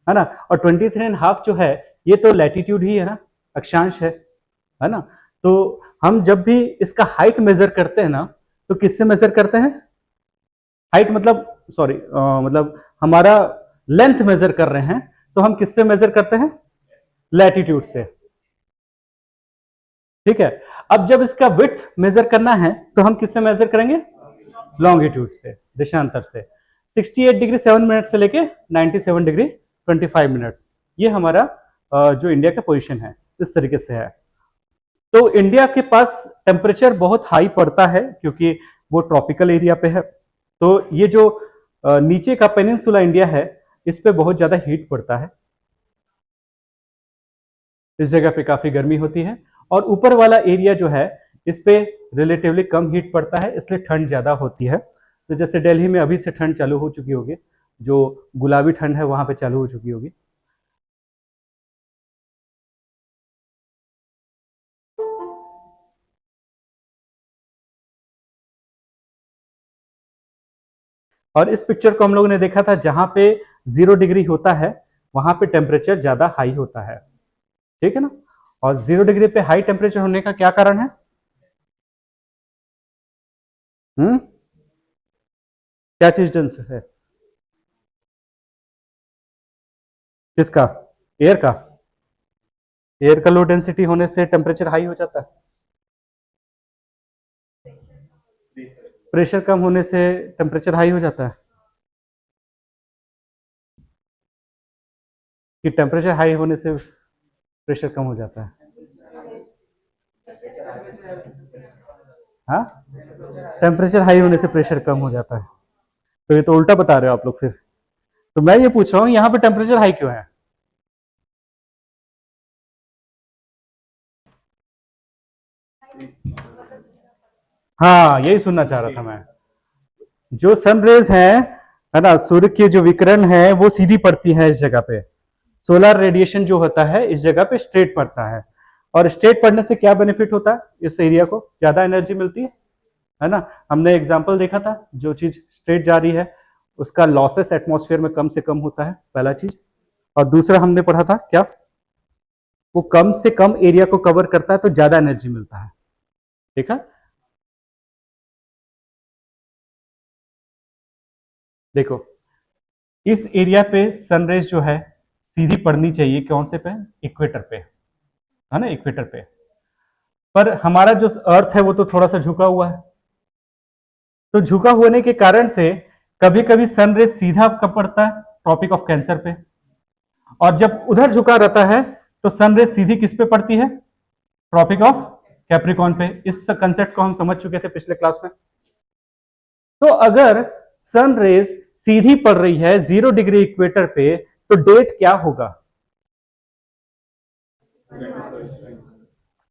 है ना, और 23 एंड हाफ जो है ये तो लैटिट्यूड ही है ना, अक्षांश है ना। तो हम जब भी इसका हाइट मेजर करते हैं ना, तो किससे मेजर करते हैं? हाइट मतलब, सॉरी, मतलब हमारा लेंथ मेजर कर रहे हैं, तो हम किससे मेजर करते हैं? लैटिट्यूड से, ठीक है। अब जब इसका विड्थ मेजर करना है तो हम किससे मेजर करेंगे? लॉन्गिट्यूड से, देशांतर से। 68 डिग्री 7 मिनट से लेके 97 डिग्री 25 मिनट्स, ये हमारा जो इंडिया का पोजीशन है इस तरीके से है। तो इंडिया के पास टेम्परेचर बहुत हाई पड़ता है क्योंकि वो ट्रॉपिकल एरिया पे है। तो ये जो नीचे का पेनिनसुला इंडिया है, इस पे बहुत ज्यादा हीट पड़ता है, इस जगह पे काफी गर्मी होती है, और ऊपर वाला एरिया जो है इस पे रिलेटिवली कम हीट पड़ता है, इसलिए ठंड ज्यादा होती है। तो जैसे दिल्ली में अभी से ठंड चालू हो चुकी होगी, जो गुलाबी ठंड है वहां पे चालू हो चुकी होगी। और इस पिक्चर को हम लोगों ने देखा था, जहां पे 0 डिग्री होता है वहां पे टेम्परेचर ज्यादा हाई होता है, ठीक है ना। और 0 डिग्री पे हाई टेम्परेचर होने का क्या कारण है? क्या चीज डेंस है? किसका? एयर का? एयर का लो डेंसिटी होने से टेम्परेचर हाई हो जाता है, प्रेशर कम होने से टेम्परेचर हाई हो जाता है, कि टेम्परेचर हाई होने से प्रेशर कम हो जाता है? हाँ, टेम्परेचर हाई होने से प्रेशर कम हो जाता है। तो ये तो उल्टा बता रहे हो आप लोग फिर। तो मैं ये पूछ रहा हूं यहाँ पे टेम्परेचर हाई क्यों है? हाँ, यही सुनना चाह रहा था मैं। जो सन रेज है ना, सूर्य की जो विकिरण है वो सीधी पड़ती है इस जगह पे। सोलर रेडिएशन जो होता है इस जगह पे स्ट्रेट पड़ता है, और स्ट्रेट पड़ने से क्या बेनिफिट होता है? इस एरिया को ज्यादा एनर्जी मिलती है ना। हमने एग्जांपल देखा था, जो चीज स्ट्रेट जा रही है उसका लॉसेस एटमॉस्फेयर में कम से कम होता है, पहला चीज। और दूसरा हमने पढ़ा था क्या? वो कम से कम एरिया को कवर करता है तो ज्यादा एनर्जी मिलता है, ठीक है। देखो, इस एरिया पे सनरेज जो है सीधी पड़नी चाहिए, कौन से पे? इक्वेटर पे, है ना, इक्वेटर पे। पर हमारा जो अर्थ है वो तो थोड़ा सा झुका हुआ है, तो झुका होने के कारण से कभी कभी सनरेज सीधा कब पड़ता है? ट्रॉपिक ऑफ कैंसर पे। और जब उधर झुका रहता है तो सनरेज सीधी किस पे पड़ती है? ट्रॉपिक ऑफ कैप्रिकॉन पे। इस कंसेप्ट को हम समझ चुके थे पिछले क्लास में। तो अगर सन रेज सीधी पड़ रही है 0 डिग्री इक्वेटर पे, तो डेट क्या होगा?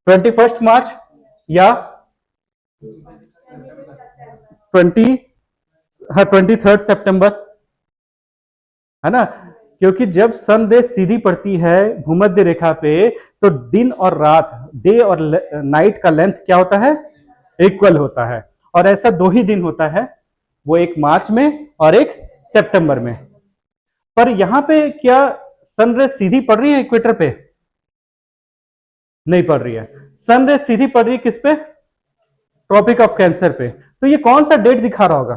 21 मार्च या 20, हाँ 23 सितंबर, है ना। क्योंकि जब सन रेज सीधी पड़ती है भूमध्य रेखा पे, तो दिन और रात, डे और नाइट का लेंथ क्या होता है? इक्वल होता है। और ऐसा 2 ही दिन होता है, वो एक मार्च में और एक सितंबर में। पर यहां पे क्या सनरेज सीधी पड़ रही है इक्वेटर पे? नहीं पड़ रही है। सनरेज सीधी पड़ रही है किस पे? ट्रॉपिक ऑफ कैंसर पे। तो ये कौन सा डेट दिखा रहा होगा?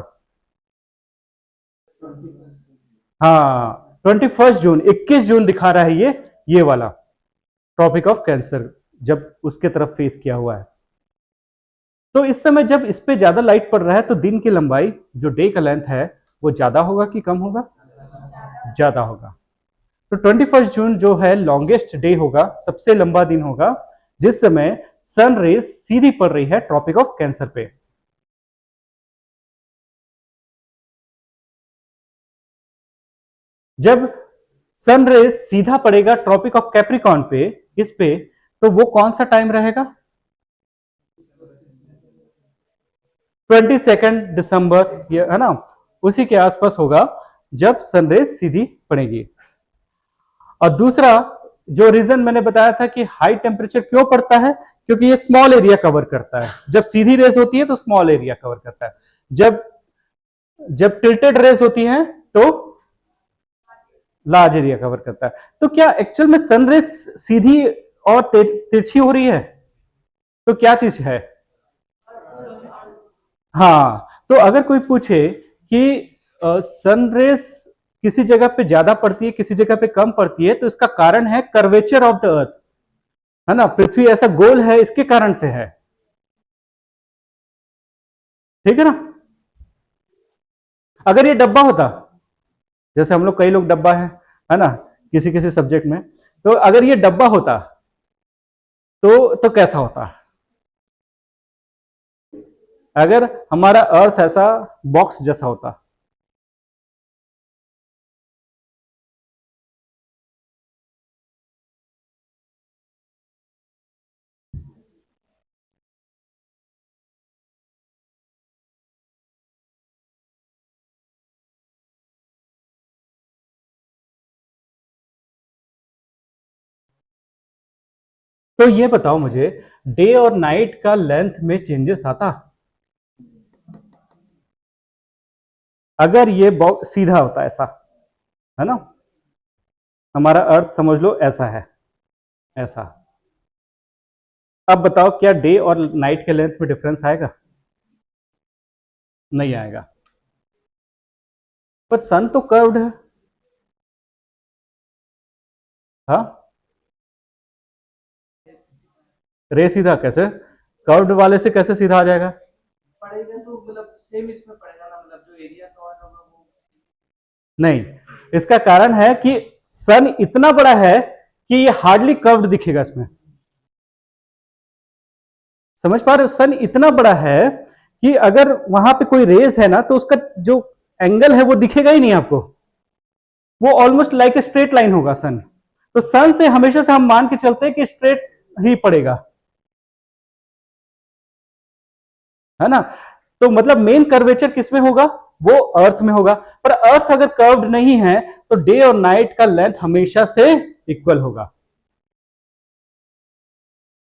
हाँ, 21 जून, 21 जून दिखा रहा है ये वाला ट्रॉपिक ऑफ कैंसर, जब उसके तरफ फेस किया हुआ है। तो इस समय जब इस पे ज्यादा लाइट पड़ रहा है तो दिन की लंबाई, जो डे का लेंथ है, वो ज्यादा होगा कि कम होगा? ज्यादा होगा। तो 21 जून जो है लॉन्गेस्ट डे होगा, सबसे लंबा दिन होगा, जिस समय सन रेज सीधी पड़ रही है ट्रॉपिक ऑफ कैंसर पे। जब सन रेज सीधा पड़ेगा ट्रॉपिक ऑफ कैप्रिकॉर्न पे, इस पे, तो वो कौन सा टाइम रहेगा? 22 दिसंबर, ये है ना, उसी के आसपास होगा जब सनरेज सीधी पड़ेगी। और दूसरा जो रीजन मैंने बताया था कि हाई टेम्परेचर क्यों पड़ता है, क्योंकि ये स्मॉल एरिया कवर करता है। जब सीधी रेस होती है तो स्मॉल एरिया कवर करता है, जब जब टिल्टेड रेस होती है तो लार्ज एरिया कवर करता है। तो क्या एक्चुअल में सनरेज सीधी और तिरछी हो रही है? तो क्या चीज है? हाँ, तो अगर कोई पूछे कि सनरेज किसी जगह पे ज्यादा पड़ती है, किसी जगह पे कम पड़ती है, तो इसका कारण है कर्वेचर ऑफ द अर्थ, है ना, पृथ्वी ऐसा गोल है, इसके कारण से है। ठीक है ना? अगर ये डब्बा होता, जैसे हम लोग, कई लोग डब्बा है ना, किसी किसी सब्जेक्ट में, तो अगर ये डब्बा होता तो कैसा होता? अगर हमारा अर्थ ऐसा बॉक्स जैसा होता, तो ये बताओ मुझे, डे और नाइट का लेंथ में चेंजेस आता अगर ये बॉक्स सीधा होता, ऐसा, है ना, हमारा अर्थ समझ लो ऐसा है, ऐसा। अब बताओ क्या डे और नाइट के लेंथ में डिफरेंस आएगा? नहीं आएगा। पर सन तो कर्व्ड है। हाँ, रे सीधा कैसे? कर्व्ड वाले से कैसे सीधा आ जाएगा? पड़ेगा तो मतलब सेम इसमें पड़ेगा ना, मतलब जो एरिया कवर होगा वो। नहीं, इसका कारण है कि सन इतना बड़ा है कि ये हार्डली कर्व्ड दिखेगा इसमें। समझ पा रहे हो? सन इतना बड़ा है कि अगर वहां पे कोई रेस है ना, तो उसका जो एंगल है वो दिखेगा ही नहीं आपको, वो almost like a straight line होगा सन। तो सन से हमेशा से हम मान के चलते हैं कि स्ट्रेट ही पड़ेगा, है ना। तो मतलब मेन कर्वेचर किसमें होगा? वो अर्थ में होगा। पर अर्थ अगर कर्व्ड नहीं है तो डे और नाइट का लेंथ हमेशा से इक्वल होगा।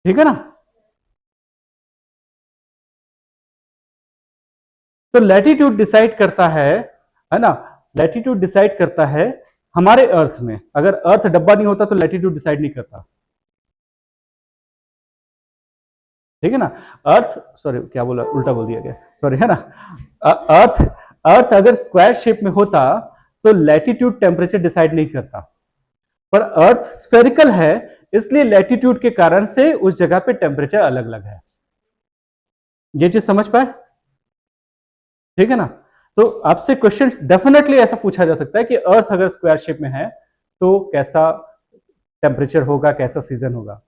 ठीक है ना? तो लैटिट्यूड डिसाइड करता है ना, लैटिट्यूड डिसाइड करता है हमारे अर्थ में। अगर अर्थ डब्बा नहीं होता तो लैटिट्यूड डिसाइड नहीं करता। ठीक है ना? अर्थ, सॉरी क्या बोला, उल्टा बोल दिया गया, सॉरी, है ना। अर्थ अर्थ अगर स्क्वायर शेप में होता तो लैटिट्यूड टेम्परेचर डिसाइड नहीं करता। पर अर्थ स्फेरिकल है, इसलिए लैटिट्यूड के कारण से उस जगह पे टेम्परेचर अलग अलग है। ये चीज समझ पाए? ठीक है ना? तो आपसे क्वेश्चन डेफिनेटली ऐसा पूछा जा सकता है कि अर्थ अगर स्क्वायर शेप में है तो कैसा टेम्परेचर होगा, कैसा सीजन होगा।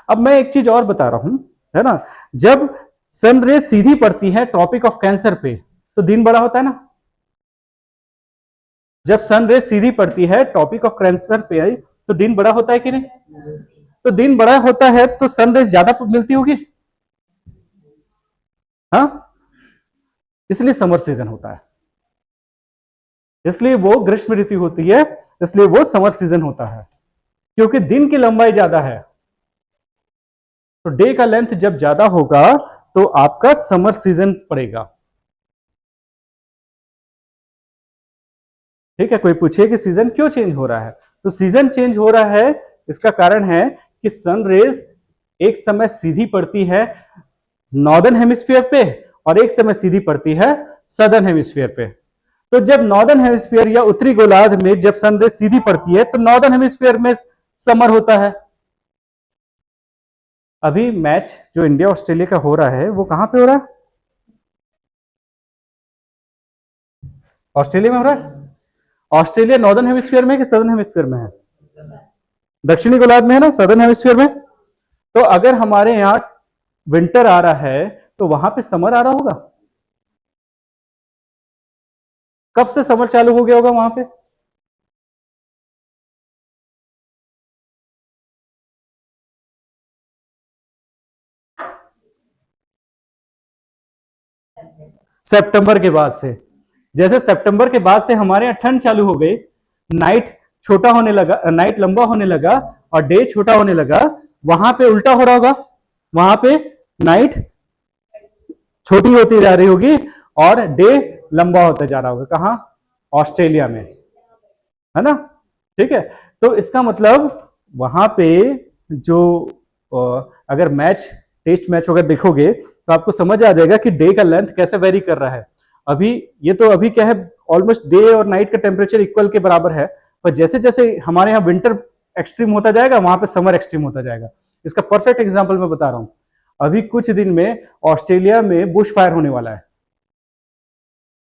अब मैं एक चीज और बता रहा हूं, है ना, जब सन रे सीधी पड़ती है ट्रॉपिक ऑफ कैंसर पे तो दिन बड़ा होता है ना। जब सन रे सीधी पड़ती है ट्रॉपिक ऑफ कैंसर पे तो दिन बड़ा होता है कि नहीं? तो दिन बड़ा होता है तो सन रेज ज्यादा मिलती होगी, हाँ, इसलिए समर सीजन होता है, इसलिए वो ग्रीष्म ऋतु होती है, इसलिए वो समर सीजन होता है, क्योंकि दिन की लंबाई ज्यादा है। तो डे का लेंथ जब ज्यादा होगा तो आपका समर सीजन पड़ेगा। ठीक है? कोई पूछे कि सीजन क्यों चेंज हो रहा है, तो सीजन चेंज हो रहा है, इसका कारण है कि सन रेज एक समय सीधी पड़ती है नॉर्दर्न हेमिस्फीयर पे और एक समय सीधी पड़ती है सदर्न हेमिस्फीयर पे। तो जब नॉर्दर्न हेमिस्फीयर या उत्तरी गोलार्ध में जब सन रेज सीधी पड़ती है तो नॉर्दर्न हेमिस्फीयर में समर होता है। अभी मैच जो इंडिया ऑस्ट्रेलिया का हो रहा है वो कहां पे हो रहा है? ऑस्ट्रेलिया में हो रहा है। ऑस्ट्रेलिया नॉर्दर्न हेमिस्फीयर में कि सदर्न हेमिस्फीयर में है? दक्षिणी गोलार्ध में है ना, सदर्न हेमिस्फीयर में। तो अगर हमारे यहां विंटर आ रहा है तो वहां पे समर आ रहा होगा। कब से समर चालू हो गया होगा वहां पे? सितंबर के बाद से। जैसे सितंबर के बाद से हमारे यहां ठंड चालू हो गई, नाइट छोटा होने लगा, नाइट लंबा होने लगा और डे छोटा होने लगा, वहां पे उल्टा हो रहा होगा। वहां पे नाइट छोटी होती जा रही होगी और डे लंबा होता जा रहा होगा। कहां? ऑस्ट्रेलिया में, है ना? ठीक है। तो इसका मतलब वहां पे जो अगर मैच टेस्ट मैच अगर देखोगे तो आपको समझ आ जाएगा कि डे का लेंथ कैसे वेरी कर रहा है। अभी ये तो अभी क्या है, ऑलमोस्ट डे और नाइट का टेम्परेचर इक्वल के बराबर है, पर जैसे जैसे हमारे यहाँ विंटर एक्सट्रीम होता जाएगा वहां पे समर एक्सट्रीम होता जाएगा। इसका परफेक्ट एग्जाम्पल मैं बता रहा हूं। अभी कुछ दिन में ऑस्ट्रेलिया में बुश फायर होने वाला है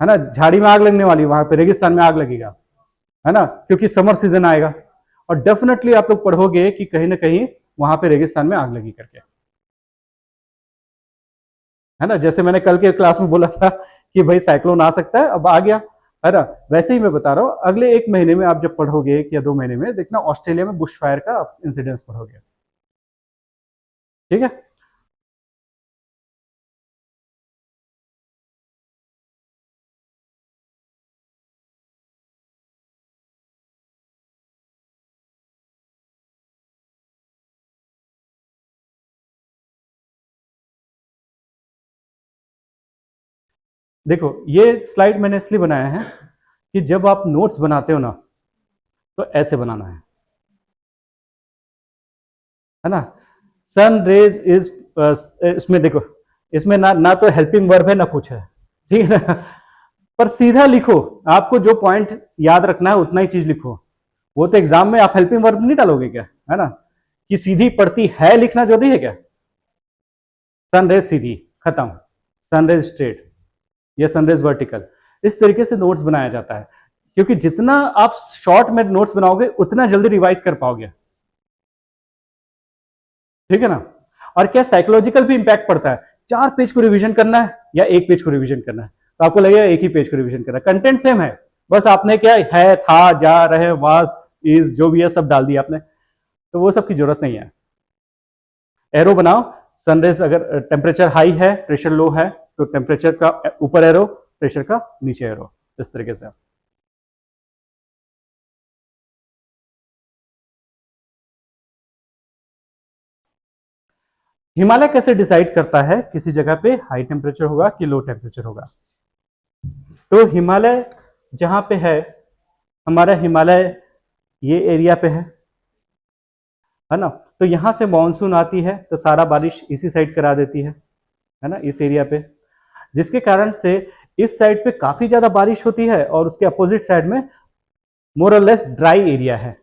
ना? झाड़ी में आग लगने वाली है, वहां पे रेगिस्तान में आग लगेगा, है ना? क्योंकि समर सीजन आएगा और डेफिनेटली आप लोग पढ़ोगे कि कहीं ना कहीं वहां पे रेगिस्तान में आग लगी करके, है ना? जैसे मैंने कल के क्लास में बोला था कि भाई साइक्लोन आ सकता है, अब आ गया, है ना? वैसे ही मैं बता रहा हूं, अगले एक महीने में आप जब पढ़ोगे या 2 महीने में देखना ऑस्ट्रेलिया में बुश फायर का इंसिडेंस पढ़ोगे। ठीक है। देखो ये स्लाइड मैंने इसलिए बनाया है कि जब आप नोट्स बनाते हो ना तो ऐसे बनाना है ना? सन रेज इज, इसमें देखो, इसमें ना ना तो हेल्पिंग वर्ब है ना कुछ है, ठीक है ना? पर सीधा लिखो, आपको जो पॉइंट याद रखना है उतना ही चीज लिखो। वो तो एग्जाम में आप हेल्पिंग वर्ब नहीं डालोगे क्या, है ना? कि सीधी पड़ती है लिखना जरूरी है क्या? सनरेज सीधी, खत्म। सनरेज स्ट्रेट या सनरेज वर्टिकल, इस तरीके से नोट्स बनाया जाता है। क्योंकि जितना आप शॉर्ट में नोट्स बनाओगे उतना जल्दी रिवाइज कर पाओगे। ठीक है ना? और क्या साइकोलॉजिकल भी इंपैक्ट पड़ता है। 4 पेज को रिवीजन करना है या 1 पेज को रिवीजन करना है, तो आपको लगेगा एक ही पेज को रिवीजन करना है। कंटेंट सेम है, बस आपने क्या है, था, जा, रहे, वाज, इज, जो भी है सब डाल दिया आपने, तो वो सब की जरूरत नहीं है। एरो बनाओ, सनरेज अगर टेम्परेचर हाई है, प्रेशर लो है, तो टेम्परेचर का ऊपर एरो, प्रेशर का नीचे एरो, इस तरीके से। हिमालय कैसे डिसाइड करता है किसी जगह पे हाई टेम्परेचर होगा कि लो टेम्परेचर होगा? तो हिमालय जहां पे है, हमारा हिमालय ये एरिया पे है ना? तो यहां से मानसून आती है तो सारा बारिश इसी साइड करा देती है ना, इस एरिया पे, जिसके कारण से इस साइड पे काफी ज्यादा बारिश होती है और उसके अपोजिट साइड में मोर और लेस ड्राई एरिया है।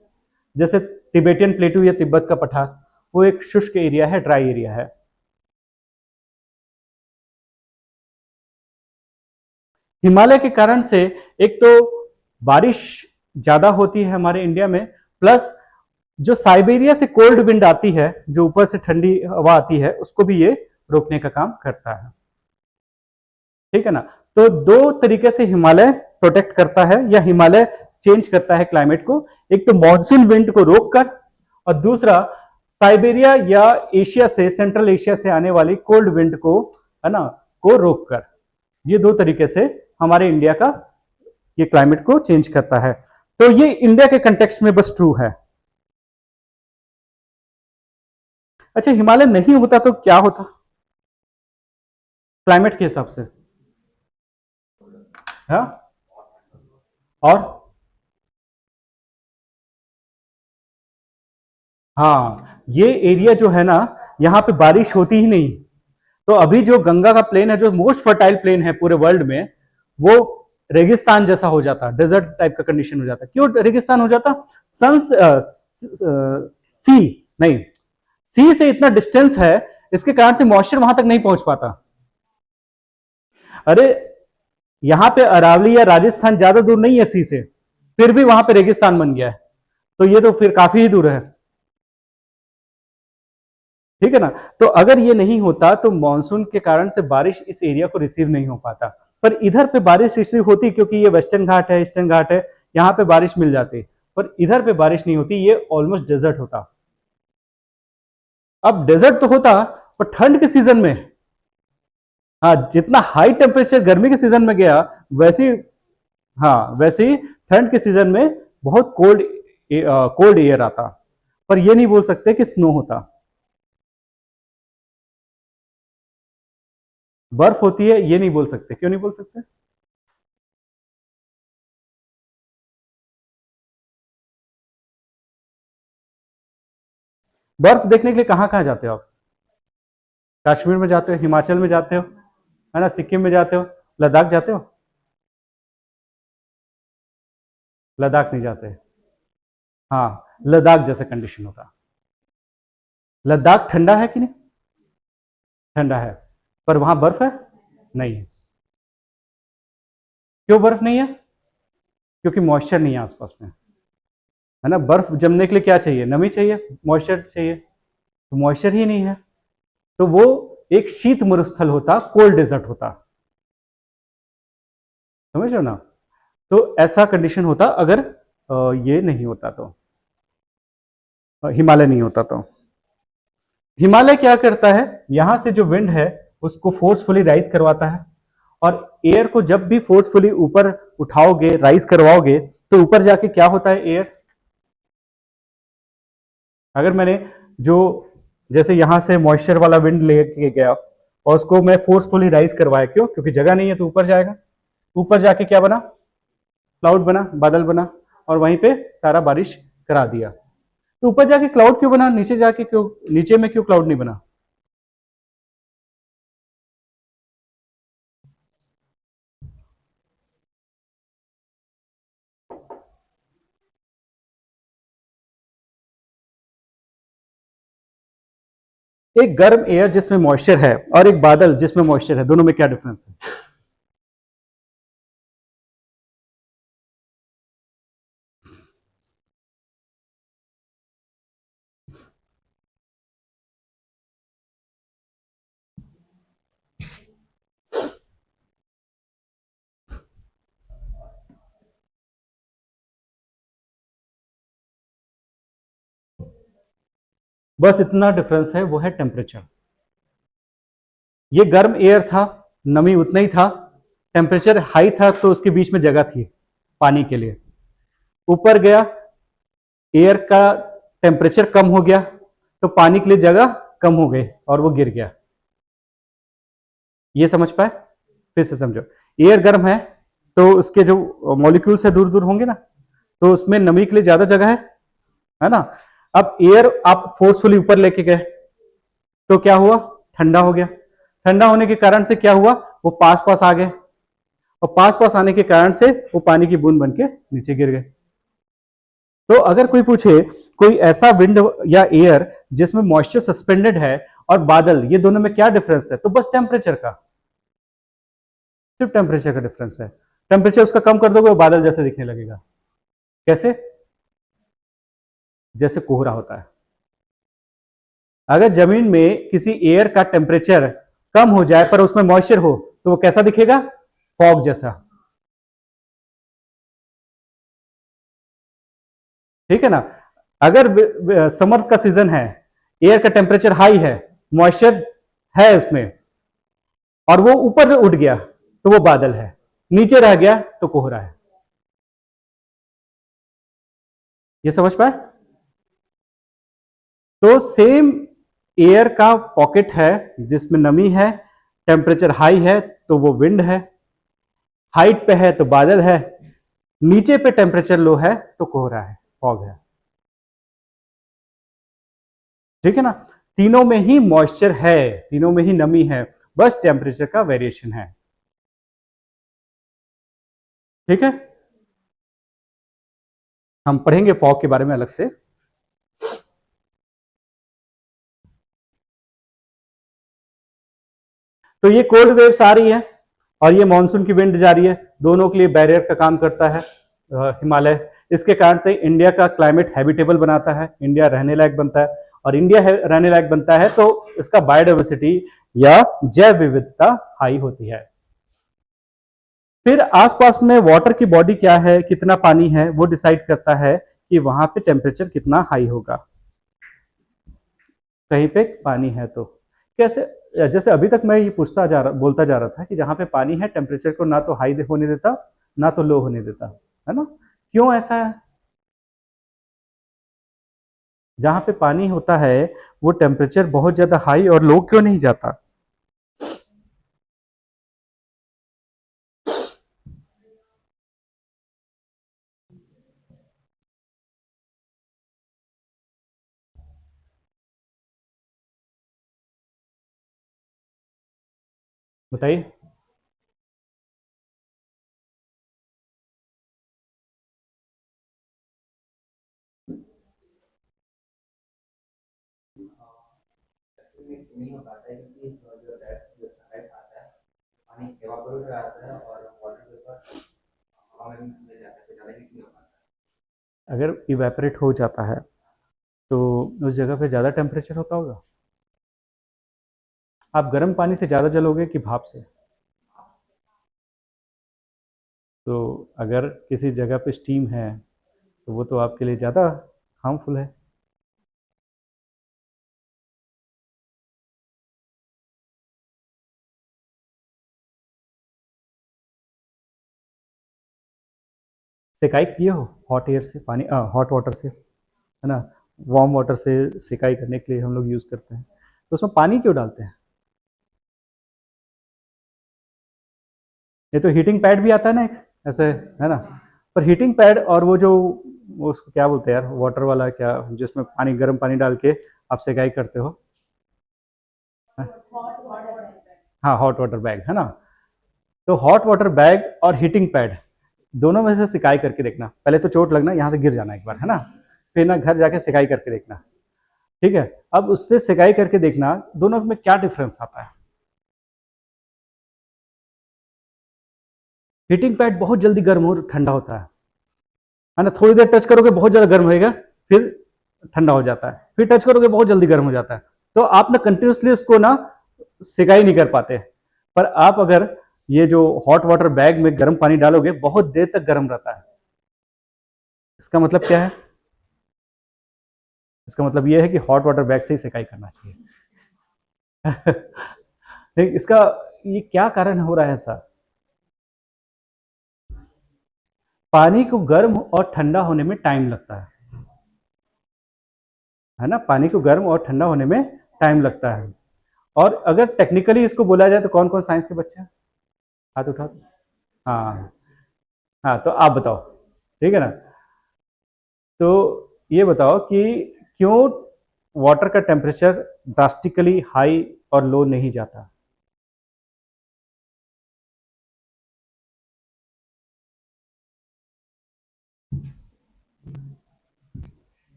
जैसे तिबेटियन प्लेटू या तिब्बत का पठार, वो एक शुष्क एरिया है, ड्राई एरिया है। हिमालय के कारण से एक तो बारिश ज्यादा होती है हमारे इंडिया में, प्लस जो साइबेरिया से कोल्ड विंड आती है, जो ऊपर से ठंडी हवा आती है, उसको भी ये रोकने का काम करता है। ठीक है ना? तो दो तरीके से हिमालय प्रोटेक्ट करता है या हिमालय चेंज करता है क्लाइमेट को। एक तो मॉनसून विंड को रोककर, और दूसरा साइबेरिया या एशिया से, सेंट्रल एशिया से आने वाली कोल्ड विंड को, है ना, को रोककर। ये दो तरीके से हमारे इंडिया का ये क्लाइमेट को चेंज करता है। तो ये इंडिया के कंटेक्स्ट में बस ट्रू है। अच्छा, हिमालय नहीं होता तो क्या होता क्लाइमेट के हिसाब से? हाँ, और हाँ, ये एरिया जो है ना, यहाँ पे बारिश होती ही नहीं। तो अभी जो गंगा का प्लेन है, जो मोस्ट फर्टाइल प्लेन है पूरे वर्ल्ड में, वो रेगिस्तान जैसा हो जाता, डेजर्ट टाइप का कंडीशन हो जाता। क्यों रेगिस्तान हो जाता? सन सी नहीं, सी से इतना डिस्टेंस है, इसके कारण से मॉइस्चर वहां तक नहीं पहुंच पाता। अरे यहां पे अरावली या राजस्थान ज्यादा दूर नहीं है सी से, फिर भी वहां पे रेगिस्तान बन गया है। तो ये तो फिर काफी ही दूर है, ठीक है ना। तो अगर ये नहीं होता तो मानसून के कारण से बारिश इस एरिया को रिसीव नहीं हो पाता। पर इधर पे बारिश रिसीव होती, क्योंकि ये वेस्टर्न घाट है, ईस्टर्न घाट है, यहाँ पे बारिश मिल जाती। पर इधर पे बारिश नहीं होती, ये ऑलमोस्ट डेजर्ट होता। अब डेजर्ट तो होता, पर ठंड के सीजन में, हाँ, जितना हाई टेम्परेचर गर्मी के सीजन में गया, वैसी, हाँ, वैसे ही ठंड के सीजन में बहुत कोल्ड एयर आता। पर ये नहीं बोल सकते कि स्नो होता। बर्फ होती है, ये नहीं बोल सकते। क्यों नहीं बोल सकते? बर्फ देखने के लिए कहां कहां जाते हो आप? कश्मीर में जाते हो, हिमाचल में जाते हो, है ना, सिक्किम में जाते हो, लद्दाख जाते हो? लद्दाख नहीं जाते। हाँ, लद्दाख जैसा कंडीशन होता। लद्दाख ठंडा है कि नहीं? ठंडा है, पर वहां बर्फ है? नहीं है। क्यों बर्फ नहीं है? क्योंकि मॉइस्चर नहीं है आसपास में, है ना। बर्फ जमने के लिए क्या चाहिए? नमी चाहिए, मॉइस्चर चाहिए। तो मॉइस्चर ही नहीं है, तो वो एक शीत मरुस्थल होता, कोल्ड डेजर्ट होता। समझ रहे हो ना? तो ऐसा कंडीशन होता अगर ये नहीं होता तो, हिमालय नहीं होता तो। हिमालय क्या करता है, यहां से जो विंड है उसको फोर्सफुली राइज करवाता है, और एयर को जब भी फोर्सफुली ऊपर उठाओगे, राइज करवाओगे, तो ऊपर जाके क्या होता है? एयर, अगर मैंने जो, जैसे यहां से मॉइस्चर वाला विंड लेके गया और उसको मैं फोर्सफुली राइज करवाया, क्यों? क्योंकि जगह नहीं है, तो ऊपर जाएगा। ऊपर जाके क्या बना? क्लाउड बना, बादल बना, और वहीं पे सारा बारिश करा दिया। तो ऊपर जाके क्लाउड क्यों बना, नीचे जाके क्यों, नीचे में क्यों क्लाउड नहीं बना? एक गर्म एयर जिसमें मॉइस्चर है और एक बादल जिसमें मॉइस्चर है, दोनों में क्या डिफरेंस है? बस इतना डिफरेंस है, वो है टेम्परेचर। ये गर्म एयर था, नमी उतना ही था, टेम्परेचर हाई था, तो उसके बीच में जगह थी पानी के लिए। ऊपर गया, एयर का टेम्परेचर कम हो गया, तो पानी के लिए जगह कम हो गई और वो गिर गया। ये समझ पाए? फिर से समझो। एयर गर्म है, तो उसके जो मॉलिक्यूल्स है दूर दूर होंगे ना, तो उसमें नमी के लिए ज्यादा जगह है ना। अब एयर आप फोर्सफुली ऊपर लेके गए, तो क्या हुआ? ठंडा हो गया। ठंडा होने के कारण से क्या हुआ? वो पास पास आ गए, और पास पास आने के कारण से वो पानी की बूंद बन के नीचे गिर गए। तो अगर कोई पूछे कोई ऐसा विंड या एयर जिसमें मॉइस्चर सस्पेंडेड है और बादल, ये दोनों में क्या डिफरेंस है, तो बस टेम्परेचर का, सिर्फ टेम्परेचर का डिफरेंस है। टेम्परेचर उसका कम कर दोगे, वो बादल जैसे दिखने लगेगा। कैसे? जैसे कोहरा होता है। अगर जमीन में किसी एयर का टेम्परेचर कम हो जाए पर उसमें मॉइस्चर हो, तो वो कैसा दिखेगा? फॉग जैसा। ठीक है ना। अगर समर का सीजन है, एयर का टेम्परेचर हाई है, मॉइस्चर है उसमें, और वो ऊपर उठ गया, तो वो बादल है। नीचे रह गया तो कोहरा है। ये समझ पाए? तो सेम एयर का पॉकेट है जिसमें नमी है, टेम्परेचर हाई है तो वो विंड है, हाइट पे है तो बादल है, नीचे पे टेम्परेचर लो है तो कोहरा है, फॉग है। ठीक है ना। तीनों में ही मॉइस्चर है, तीनों में ही नमी है, बस टेम्परेचर का वेरिएशन है। ठीक है, हम पढ़ेंगे फॉग के बारे में अलग से। तो ये कोल्ड वेव्स आ रही है और ये मानसून की विंड जा रही है, दोनों के लिए बैरियर का काम करता है हिमालय। इसके कारण से इंडिया का क्लाइमेट हैबिटेबल बनाता है, इंडिया रहने लायक बनता है, और इंडिया रहने लायक बनता है तो इसका बायोडाइवर्सिटी या जैव विविधता हाई होती है। फिर आसपास में वाटर की बॉडी क्या है, कितना पानी है, वो डिसाइड करता है कि वहां पे टेम्परेचर कितना हाई होगा। कहीं पे पानी है तो कैसे, जैसे अभी तक मैं ये बोलता जा रहा था कि जहां पे पानी है टेम्परेचर को ना तो हाई होने देता ना तो लो होने देता, है ना। क्यों ऐसा है? जहां पे पानी होता है वो टेम्परेचर बहुत ज्यादा हाई और लो क्यों नहीं जाता? बताइए। नहीं हो पाता है क्योंकि जो सनलाइट आता है पानी एवापोरेट हो जाता है और वाटर वेपर हवा में मिल जाता है, तो ज़्यादा हीट नहीं हो पाता। अगर इवेपरेट हो जाता है तो उस जगह पे ज़्यादा टेम्परेचर होता होगा। आप गर्म पानी से ज़्यादा जलोगे कि भाप से? तो अगर किसी जगह पे स्टीम है तो वो तो आपके लिए ज़्यादा हार्मफुल है। सिकाई किए हो हॉट एयर से, पानी हॉट वाटर से, है ना। वार्म वाटर से सिकाई करने के लिए हम लोग यूज़ करते हैं, तो उसमें पानी क्यों डालते हैं? ये तो हीटिंग पैड भी आता है ना एक ऐसे, है ना। पर हीटिंग पैड और वो जो, वो उसको क्या बोलते हैं यार, वाटर वाला क्या, जिसमें पानी, गर्म पानी डाल के आप सिकाई करते हो? हाँ, हॉट वाटर बैग, है ना। तो हॉट वाटर बैग और हीटिंग पैड दोनों में से सिकाई करके देखना। पहले तो चोट लगना, यहाँ से गिर जाना एक बार, है ना। फिर ना घर जाके सिकाई करके देखना, ठीक है। अब उससे सिकाई करके देखना दोनों में क्या डिफरेंस आता है। हीटिंग पैड बहुत जल्दी गर्म हो ठंडा होता है ना। थोड़ी देर टच करोगे बहुत ज्यादा गर्म होएगा, फिर ठंडा हो जाता है, फिर टच करोगे बहुत जल्दी गर्म हो जाता है। तो आप ना कंटिन्यूसली उसको ना सिकाई नहीं कर पाते। पर आप अगर ये जो हॉट वाटर बैग में गर्म पानी डालोगे बहुत देर तक गर्म रहता है। इसका मतलब क्या है? इसका मतलब ये है कि हॉट वाटर बैग से ही सिकाई करना चाहिए। नहीं, इसका ये क्या कारण हो रहा है ऐसा? पानी को गर्म और ठंडा होने में टाइम लगता है ना। पानी को गर्म और ठंडा होने में टाइम लगता है। और अगर टेक्निकली इसको बोला जाए तो कौन कौन साइंस के बच्चे हैं, हाथ उठा दो। हाँ, हाँ, तो आप बताओ, ठीक है ना। तो ये बताओ कि क्यों वाटर का टेम्परेचर ड्रास्टिकली हाई और लो नहीं जाता?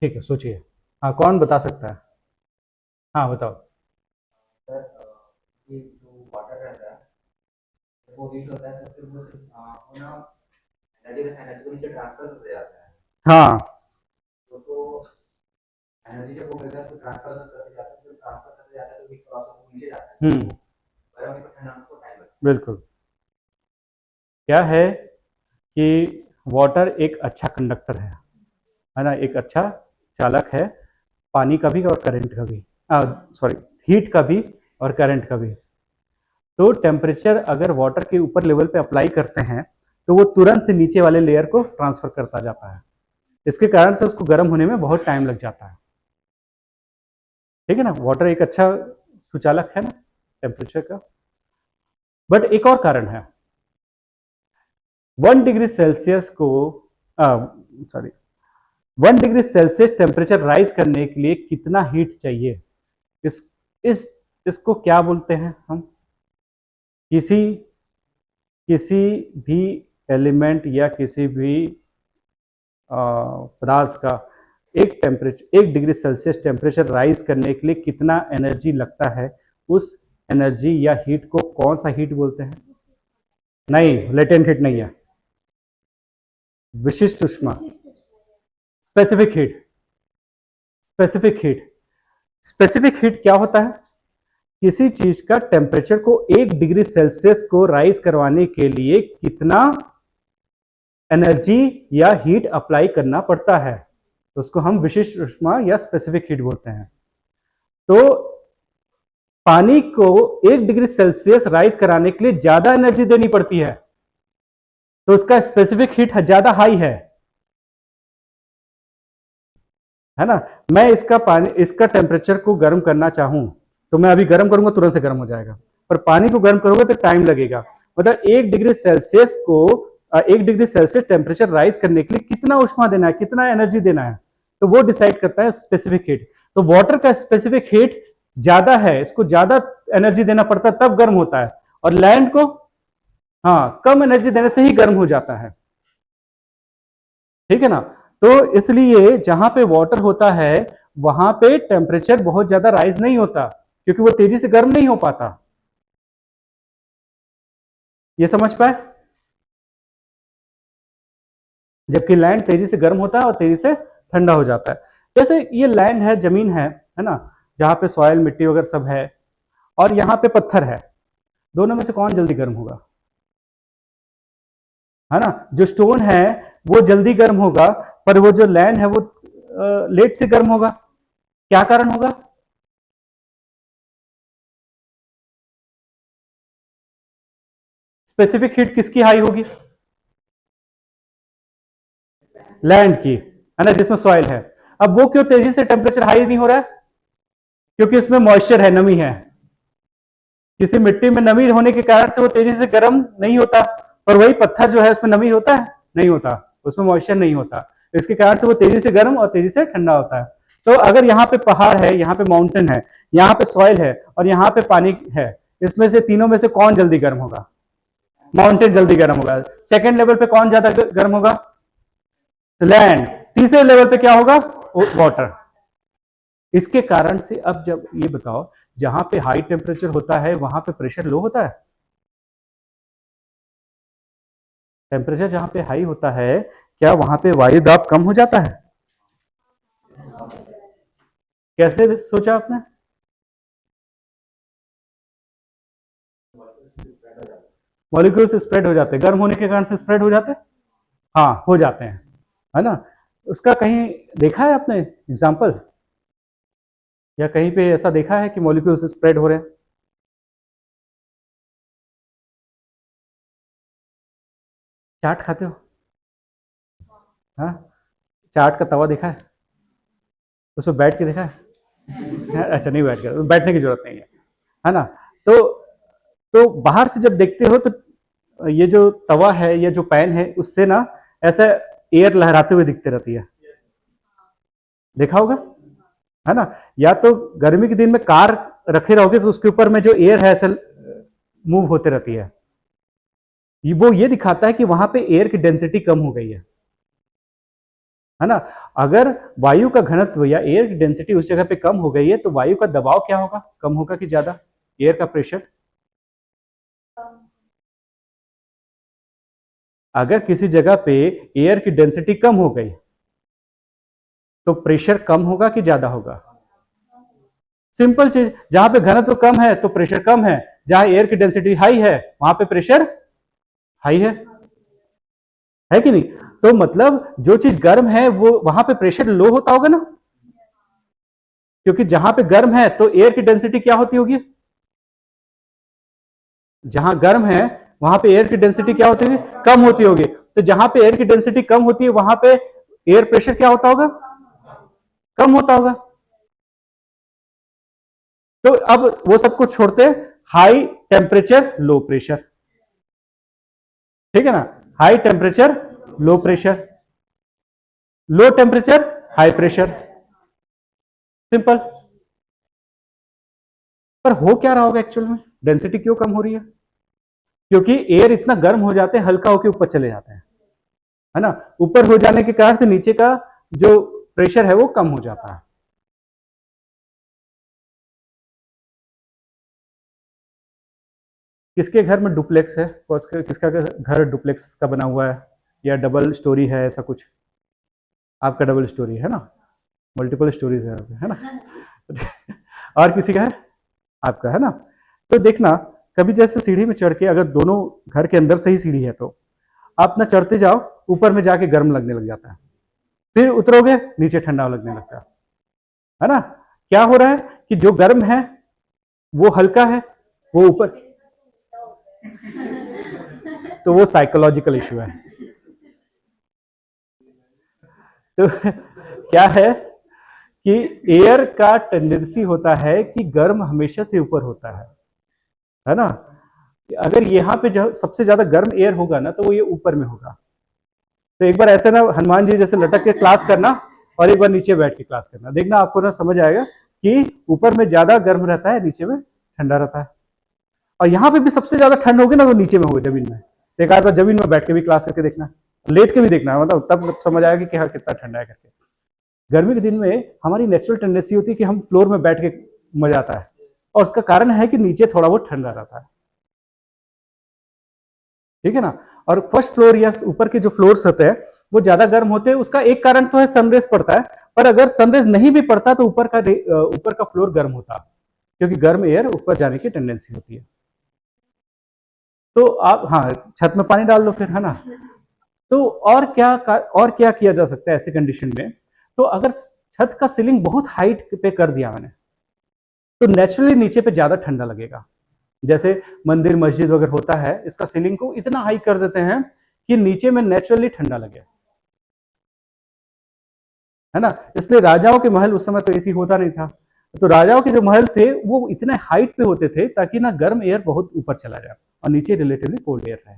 ठीक है, सोचिए। हाँ, कौन बता सकता है? हाँ, बताओ। सर ये जो वाटर रहता है जब वो हीट होता है तो फिर वो ना एनर्जी को नीचे ट्रांसफर हो जाता है। हाँ, तो एनर्जी जब वो मिलता है तो ट्रांसफर करते जाता है, जब ट्रांसफर करते जाता है तो हीट प्रोसेस वो नीचे जाता है, हम्म, गर्म होने को ठंडा होने को टाइम लगता बिल्कुल। क्या है कि वाटर एक अच्छा कंडक्टर है ना, एक अच्छा चालक है, पानी का भी और करंट का भी, सॉरी, हीट का भी और करंट का भी। तो टेम्परेचर अगर वाटर के ऊपर लेवल पे अप्लाई करते हैं तो वो तुरंत से नीचे वाले लेयर को ट्रांसफर करता जाता है। इसके कारण से उसको गर्म होने में बहुत टाइम लग जाता है, ठीक है ना। वाटर एक अच्छा सुचालक है ना टेम्परेचर का। बट एक और कारण है, 1 डिग्री सेल्सियस को sorry 1 degree Celsius temperature rise करने के लिए कितना हीट चाहिए, इस इसको क्या बोलते हैं हम? किसी किसी भी एलिमेंट या किसी भी पदार्थ का 1 डिग्री सेल्सियस टेम्परेचर राइज करने के लिए कितना एनर्जी लगता है, उस एनर्जी या हीट को कौन सा हीट बोलते हैं? नहीं, लेटेंट हीट नहीं है, विशिष्ट ऊष्मा, specific heat. Specific heat, specific heat क्या होता है? किसी चीज का टेम्परेचर को 1 डिग्री सेल्सियस को राइज करवाने के लिए कितना एनर्जी या हीट अप्लाई करना पड़ता है, उसको हम विशिष्ट ऊष्मा या स्पेसिफिक हीट बोलते हैं। तो पानी को 1 डिग्री सेल्सियस राइज कराने के लिए ज्यादा एनर्जी देनी पड़ती है, तो उसका स्पेसिफिक हीट ज्यादा हाई है ना। मैं इसका टेम्परेचर को गर्म करना चाहूं तो मैं अभी गर्म करूंगा, तुरंत से गर्म हो जाएगा, पर पानी को गर्म करोगे तो टाइम लगेगा। मतलब 1 डिग्री सेल्सियस टेम्परेचर राइज करने के लिए कितना ऊष्मा देना है, कितना एनर्जी देना है, तो वो डिसाइड करता है स्पेसिफिक हीट। तो वाटर का स्पेसिफिक हीट ज्यादा है, इसको ज्यादा एनर्जी देना पड़ता है तब गर्म होता है, और लैंड को कम एनर्जी देने से ही गर्म हो जाता है, ठीक है ना। तो इसलिए जहां पे वाटर होता है वहां पे टेम्परेचर बहुत ज्यादा राइज नहीं होता, क्योंकि वो तेजी से गर्म नहीं हो पाता। ये समझ पाए? जबकि लैंड तेजी से गर्म होता है और तेजी से ठंडा हो जाता है। जैसे ये लैंड है, जमीन है ना, जहां पे सॉइल मिट्टी वगैरह सब है, और यहां पे पत्थर है, दोनों में से कौन जल्दी गर्म होगा? है ना, जो स्टोन है वो जल्दी गर्म होगा, पर वो जो लैंड है वो लेट से गर्म होगा। क्या कारण होगा? स्पेसिफिक हीट किसकी हाई होगी? लैंड की, है ना, जिसमें सॉइल है। अब वो क्यों तेजी से टेम्परेचर हाई नहीं हो रहा है? क्योंकि उसमें मॉइस्चर है, नमी है। किसी मिट्टी में नमी होने के कारण से वो तेजी से गर्म नहीं होता, पर वही पत्थर जो है उसमें नमी होता है? नहीं होता, उसमें मॉइस्चर नहीं होता, इसके कारण से वो तेजी से गर्म और तेजी से ठंडा होता है। तो अगर यहाँ पे पहाड़ है, यहाँ पे माउंटेन है, यहाँ पे सॉइल है और यहाँ पे पानी है, इसमें से तीनों में से कौन जल्दी गर्म होगा? माउंटेन जल्दी गर्म होगा। सेकेंड लेवल पे कौन ज्यादा गर्म होगा? लैंड। तीसरे लेवल पे क्या होगा? वाटर। इसके कारण से अब जब ये बताओ, जहां पे हाई टेम्परेचर होता है वहां पे प्रेशर लो होता है? टेम्परेचर जहां पे हाई होता है, क्या वहां पे वायु दाब कम हो जाता है? कैसे सोचा आपने? मॉलिक्यूल्स स्प्रेड हो जाते हैं, गर्म होने के कारण से स्प्रेड हो जाते हैं। हाँ, हो जाते हैं, है ना। उसका कहीं देखा है आपने एग्जाम्पल, या कहीं पे ऐसा देखा है कि मॉलिक्यूल्स स्प्रेड हो रहे हैं? चाट खाते हो? हाँ, चाट का तवा देखा है? उसमें बैठ के देखा है? अच्छा, नहीं बैठ के, बैठने की जरूरत नहीं है ना। तो बाहर से जब देखते हो तो ये जो तवा है या जो पैन है उससे ना ऐसा एयर लहराते हुए दिखते रहती है, देखा होगा, है ना। या तो गर्मी के दिन में कार रखे रहोगे तो उसके ऊपर में जो एयर है ऐसे मूव होते रहती है, वो ये दिखाता है कि वहां पे एयर की डेंसिटी कम हो गई है ना। अगर वायु का घनत्व या एयर की डेंसिटी उस जगह पे कम हो गई है तो वायु का दबाव क्या होगा? कम होगा कि ज्यादा? एयर का प्रेशर। अगर किसी जगह पे एयर की डेंसिटी कम हो गई तो प्रेशर कम होगा कि ज्यादा होगा? सिंपल चीज, जहां पे घनत्व कम है तो प्रेशर कम है, जहां एयर की डेंसिटी हाई है वहां पे प्रेशर हाई है कि नहीं? तो मतलब जो चीज गर्म है वो वहां पे प्रेशर लो होता होगा ना, क्योंकि जहां पे गर्म है तो एयर की डेंसिटी क्या होती होगी? जहां गर्म है वहां पे एयर की डेंसिटी क्या होती होगी? कम होती होगी। तो जहां पे एयर की डेंसिटी कम होती है वहां पे एयर प्रेशर क्या होता होगा? कम होता होगा। तो अब वो सब कुछ छोड़ते, हाई टेम्परेचर लो प्रेशर, ठीक है ना, high temperature low pressure, low temperature high pressure, simple. पर हो क्या रहा होगा एक्चुअल में, डेंसिटी क्यों कम हो रही है? क्योंकि एयर इतना गर्म हो जाते हैं, हल्का होकर ऊपर चले जाते हैं, है ना, ऊपर हो जाने के कारण से नीचे का जो प्रेशर है वो कम हो जाता है। किसके घर में डुप्लेक्स है, किसका घर डुप्लेक्स का बना हुआ है या डबल स्टोरी है, ऐसा कुछ? आपका डबल स्टोरी है ना, मल्टीपल स्टोरीज है ना और किसी का है? आपका है ना। तो देखना, कभी जैसे सीढ़ी में चढ़ के, अगर दोनों घर के अंदर से ही सीढ़ी है तो आप ना चढ़ते जाओ, ऊपर में जाके गर्म लगने लग जाता है, फिर उतरोगे नीचे ठंडा लगने लगता है ना। क्या हो रहा है कि जो गर्म है वो हल्का है, वो ऊपर, तो वो साइकोलॉजिकल इशू है। तो क्या है कि एयर का टेंडेंसी होता है कि गर्म हमेशा से ऊपर होता है ना। अगर यहाँ पे जो सबसे ज्यादा गर्म एयर होगा ना, तो वो ये ऊपर में होगा। तो एक बार ऐसे ना हनुमान जी जैसे लटक के क्लास करना और एक बार नीचे बैठ के क्लास करना, देखना आपको ना समझ आएगा कि ऊपर में ज्यादा गर्म रहता है, नीचे में ठंडा रहता है। और यहाँ पे भी सबसे ज्यादा ठंड होगी ना, वो नीचे में होगी, जमीन में। तो एक आध बार जमीन में बैठ के भी क्लास करके देखना, लेट के भी देखना, मतलब तब समझ आएगा कि हाँ कितना ठंडा है करके। गर्मी के दिन में हमारी नेचुरल टेंडेंसी होती है कि हम फ्लोर में बैठ के मजा आता है, और उसका कारण है कि नीचे थोड़ा बहुत ठंडा रहता है, ठीक है ना। और फर्स्ट फ्लोर या ऊपर के जो फ्लोर्स होते हैं वो ज्यादा गर्म होते हैं, उसका एक कारण तो है सनरेज पड़ता है, पर अगर सनरेज नहीं भी पड़ता तो ऊपर का फ्लोर गर्म होता, क्योंकि गर्म एयर ऊपर जाने की टेंडेंसी होती है। तो आप हाँ छत में पानी डाल लो फिर, है ना। तो और क्या किया जा सकता है ऐसे कंडीशन में? तो अगर छत का सीलिंग बहुत हाइट पे कर दिया मैंने, तो नेचुरली नीचे पे ज्यादा ठंडा लगेगा। जैसे मंदिर मस्जिद वगैरह होता है, इसका सीलिंग को इतना हाई कर देते हैं कि नीचे में नेचुरली ठंडा लगे, है ना। इसलिए राजाओं के महल, उस समय तो एसी होता नहीं था, तो राजाओं के जो महल थे वो इतने हाइट पे होते थे ताकि ना गर्म एयर बहुत ऊपर चला जाए और नीचे रिलेटिवली कोल्ड एयर रहे,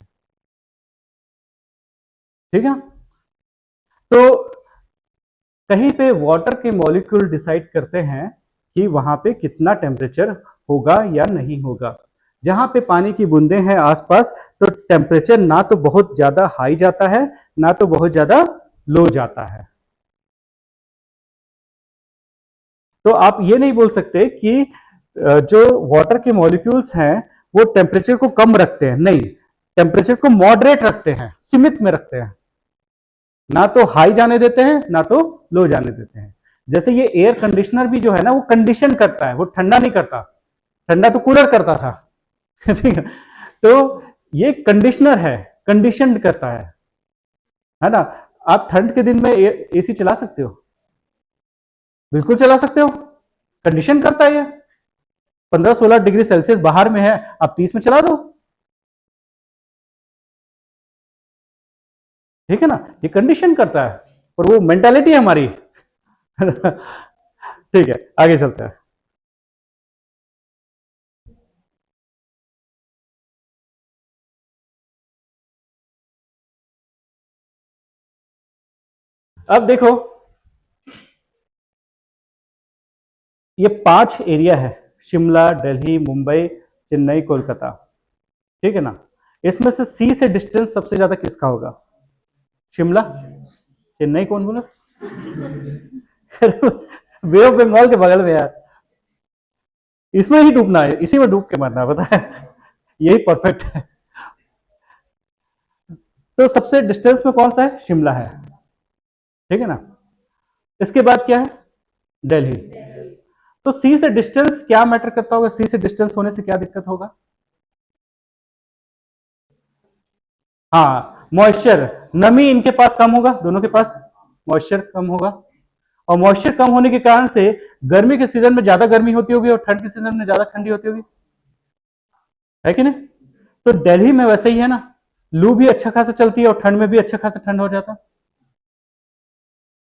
ठीक है। तो कहीं पे वाटर के मॉलिक्यूल डिसाइड करते हैं कि वहां पे कितना टेम्परेचर होगा या नहीं होगा। जहां पे पानी की बूंदें हैं आसपास, तो टेम्परेचर ना तो बहुत ज्यादा हाई जाता है, ना तो बहुत ज्यादा लो जाता है। तो आप ये नहीं बोल सकते कि जो वाटर के मॉलिक्यूल्स हैं वो टेम्परेचर को कम रखते हैं, नहीं, टेम्परेचर को मॉडरेट रखते हैं, सीमित में रखते हैं, ना तो हाई जाने देते हैं ना तो लो जाने देते हैं। जैसे ये एयर कंडीशनर भी जो है ना, वो कंडीशन करता है, वो ठंडा नहीं करता, ठंडा तो कूलर करता था ठीक है। तो ये कंडीशनर है, कंडीशन करता है ना। आप ठंड के दिन में एसी चला सकते हो, बिल्कुल चला सकते हो, कंडीशन करता है ये। 15-16 डिग्री सेल्सियस बाहर में है, आप 30 में चला दो, ठीक है ना। ये कंडीशन करता है, और वो मेंटालिटी है हमारी ठीक है, आगे चलते हैं। अब देखो, ये 5 एरिया है, शिमला, दिल्ली, मुंबई, चेन्नई, कोलकाता, ठीक है ना। इसमें से सी से डिस्टेंस सबसे ज्यादा किसका होगा? शिमला, चेन्नई, कौन बोला बे ऑफ बंगाल के बगल में यार, इसमें ही डूबना है, इसी में डूब के मरना है, पता है यही परफेक्ट है। तो सबसे डिस्टेंस में कौन सा है? शिमला है, ठीक है ना। इसके बाद क्या है? दिल्ली। तो सी से डिस्टेंस क्या मैटर करता होगा? सी से डिस्टेंस होने से क्या दिक्कत होगा? हाँ, मॉइस्चर, नमी इनके पास कम होगा, दोनों के पास मॉइस्चर कम होगा, और मॉइस्चर कम होने के कारण से गर्मी के सीजन में ज्यादा गर्मी होती होगी और ठंड के सीजन में ज्यादा ठंडी होती होगी, है कि नहीं? तो दिल्ली में वैसे ही है ना, लू भी अच्छा खासा चलती है और ठंड में भी अच्छा खासा ठंड हो जाता है,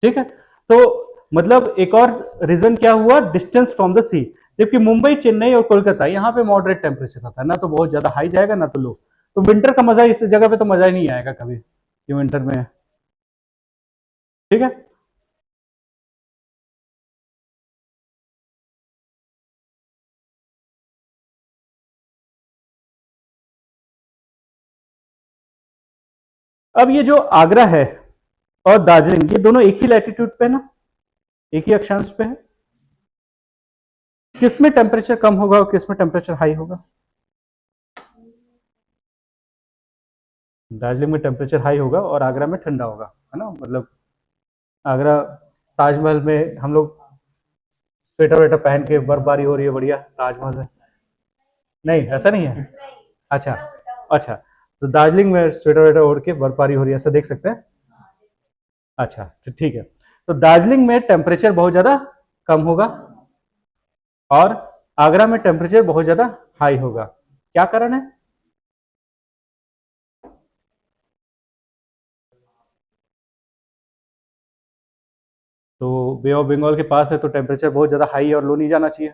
ठीक है। तो मतलब एक और रीजन क्या हुआ? डिस्टेंस फ्रॉम द सी। जबकि मुंबई, चेन्नई और कोलकाता यहाँ पे मॉडरेट टेम्परेचर आता है, ना तो बहुत ज्यादा हाई जाएगा ना तो लो। तो विंटर का मजा इस जगह पे तो मजा ही नहीं आएगा कभी, ये विंटर में है। ठीक है। अब ये जो आगरा है और दार्जिलिंग, ये दोनों एक ही लैटिट्यूड पे है ना, एक ही अक्षांश पे है। किसमें टेम्परेचर कम होगा और किसमें टेम्परेचर हाई होगा? दार्जिलिंग में टेम्परेचर हाई होगा और आगरा में ठंडा होगा, है ना। मतलब आगरा, ताजमहल में हम लोग स्वेटर वेटर पहन के, बर्फबारी हो रही है बढ़िया ताजमहल में। नहीं, ऐसा नहीं है। अच्छा अच्छा, तो दार्जिलिंग में स्वेटर वेटर ओढ़ के बर्फबारी हो रही है, ऐसा देख सकते हैं। अच्छा, तो ठीक है। तो दार्जिलिंग में टेम्परेचर बहुत ज्यादा कम होगा और आगरा में टेम्परेचर बहुत ज्यादा हाई होगा। क्या कारण है? तो बे ऑफ बंगाल के पास है तो टेम्परेचर बहुत ज्यादा हाई और लो नहीं जाना चाहिए।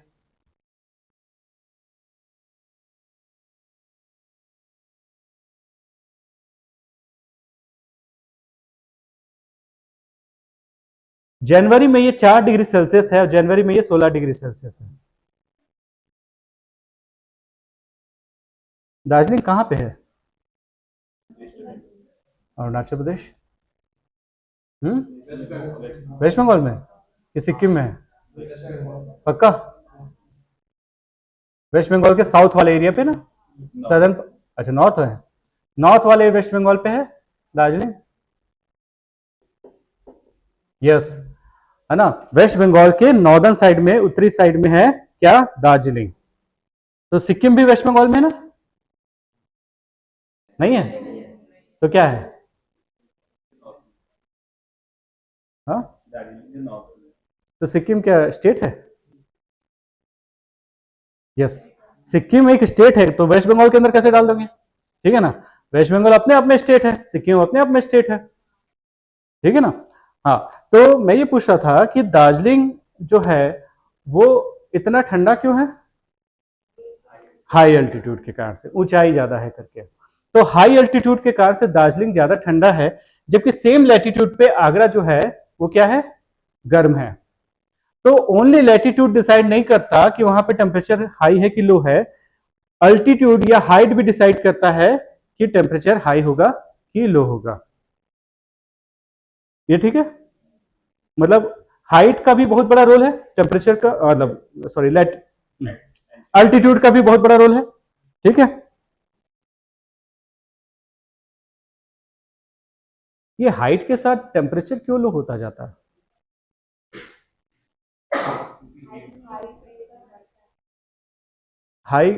जनवरी में ये 4 डिग्री सेल्सियस है और जनवरी में ये 16 डिग्री सेल्सियस है। दार्जिलिंग कहाँ पे है? अरुणाचल प्रदेश। वेस्ट बंगाल में कि सिक्किम में है? पक्का? वेस्ट बंगाल के साउथ वाले एरिया पे ना, सदर्न। अच्छा, नॉर्थ है, नॉर्थ वाले वेस्ट बंगाल पे है दार्जिलिंग। यस, है ना। वेस्ट बंगाल के नॉर्दर्न साइड में, उत्तरी साइड में है क्या? दार्जिलिंग। तो सिक्किम भी वेस्ट बंगाल में है ना? नहीं है? तो क्या है? हाँ, तो सिक्किम क्या स्टेट है? यस, सिक्किम एक स्टेट है, तो वेस्ट बंगाल के अंदर कैसे डाल दोगे? ठीक है ना, वेस्ट बंगाल अपने आप में स्टेट है, सिक्किम अपने आप में स्टेट है। ठीक है ना। हाँ, तो मैं ये पूछ रहा था कि दार्जिलिंग जो है वो इतना ठंडा क्यों है? हाई एल्टीट्यूड के कारण से, ऊंचाई ज्यादा है करके। तो हाई एल्टीट्यूड के कारण से दार्जिलिंग ज्यादा ठंडा है, जबकि सेम लैटिट्यूड पे आगरा जो है वो क्या है? गर्म है। तो ओनली लैटिट्यूड डिसाइड नहीं करता कि वहां पे टेम्परेचर हाई है कि लो है, अल्टीट्यूड या हाइट भी डिसाइड करता है कि टेम्परेचर हाई होगा कि लो होगा। ये ठीक है। मतलब हाइट का भी बहुत बड़ा रोल है टेम्परेचर का, मतलब सॉरी, अल्टीट्यूड का भी बहुत बड़ा रोल है। ठीक है। ये हाइट के साथ टेम्परेचर क्यों लो होता जाता है? हाई,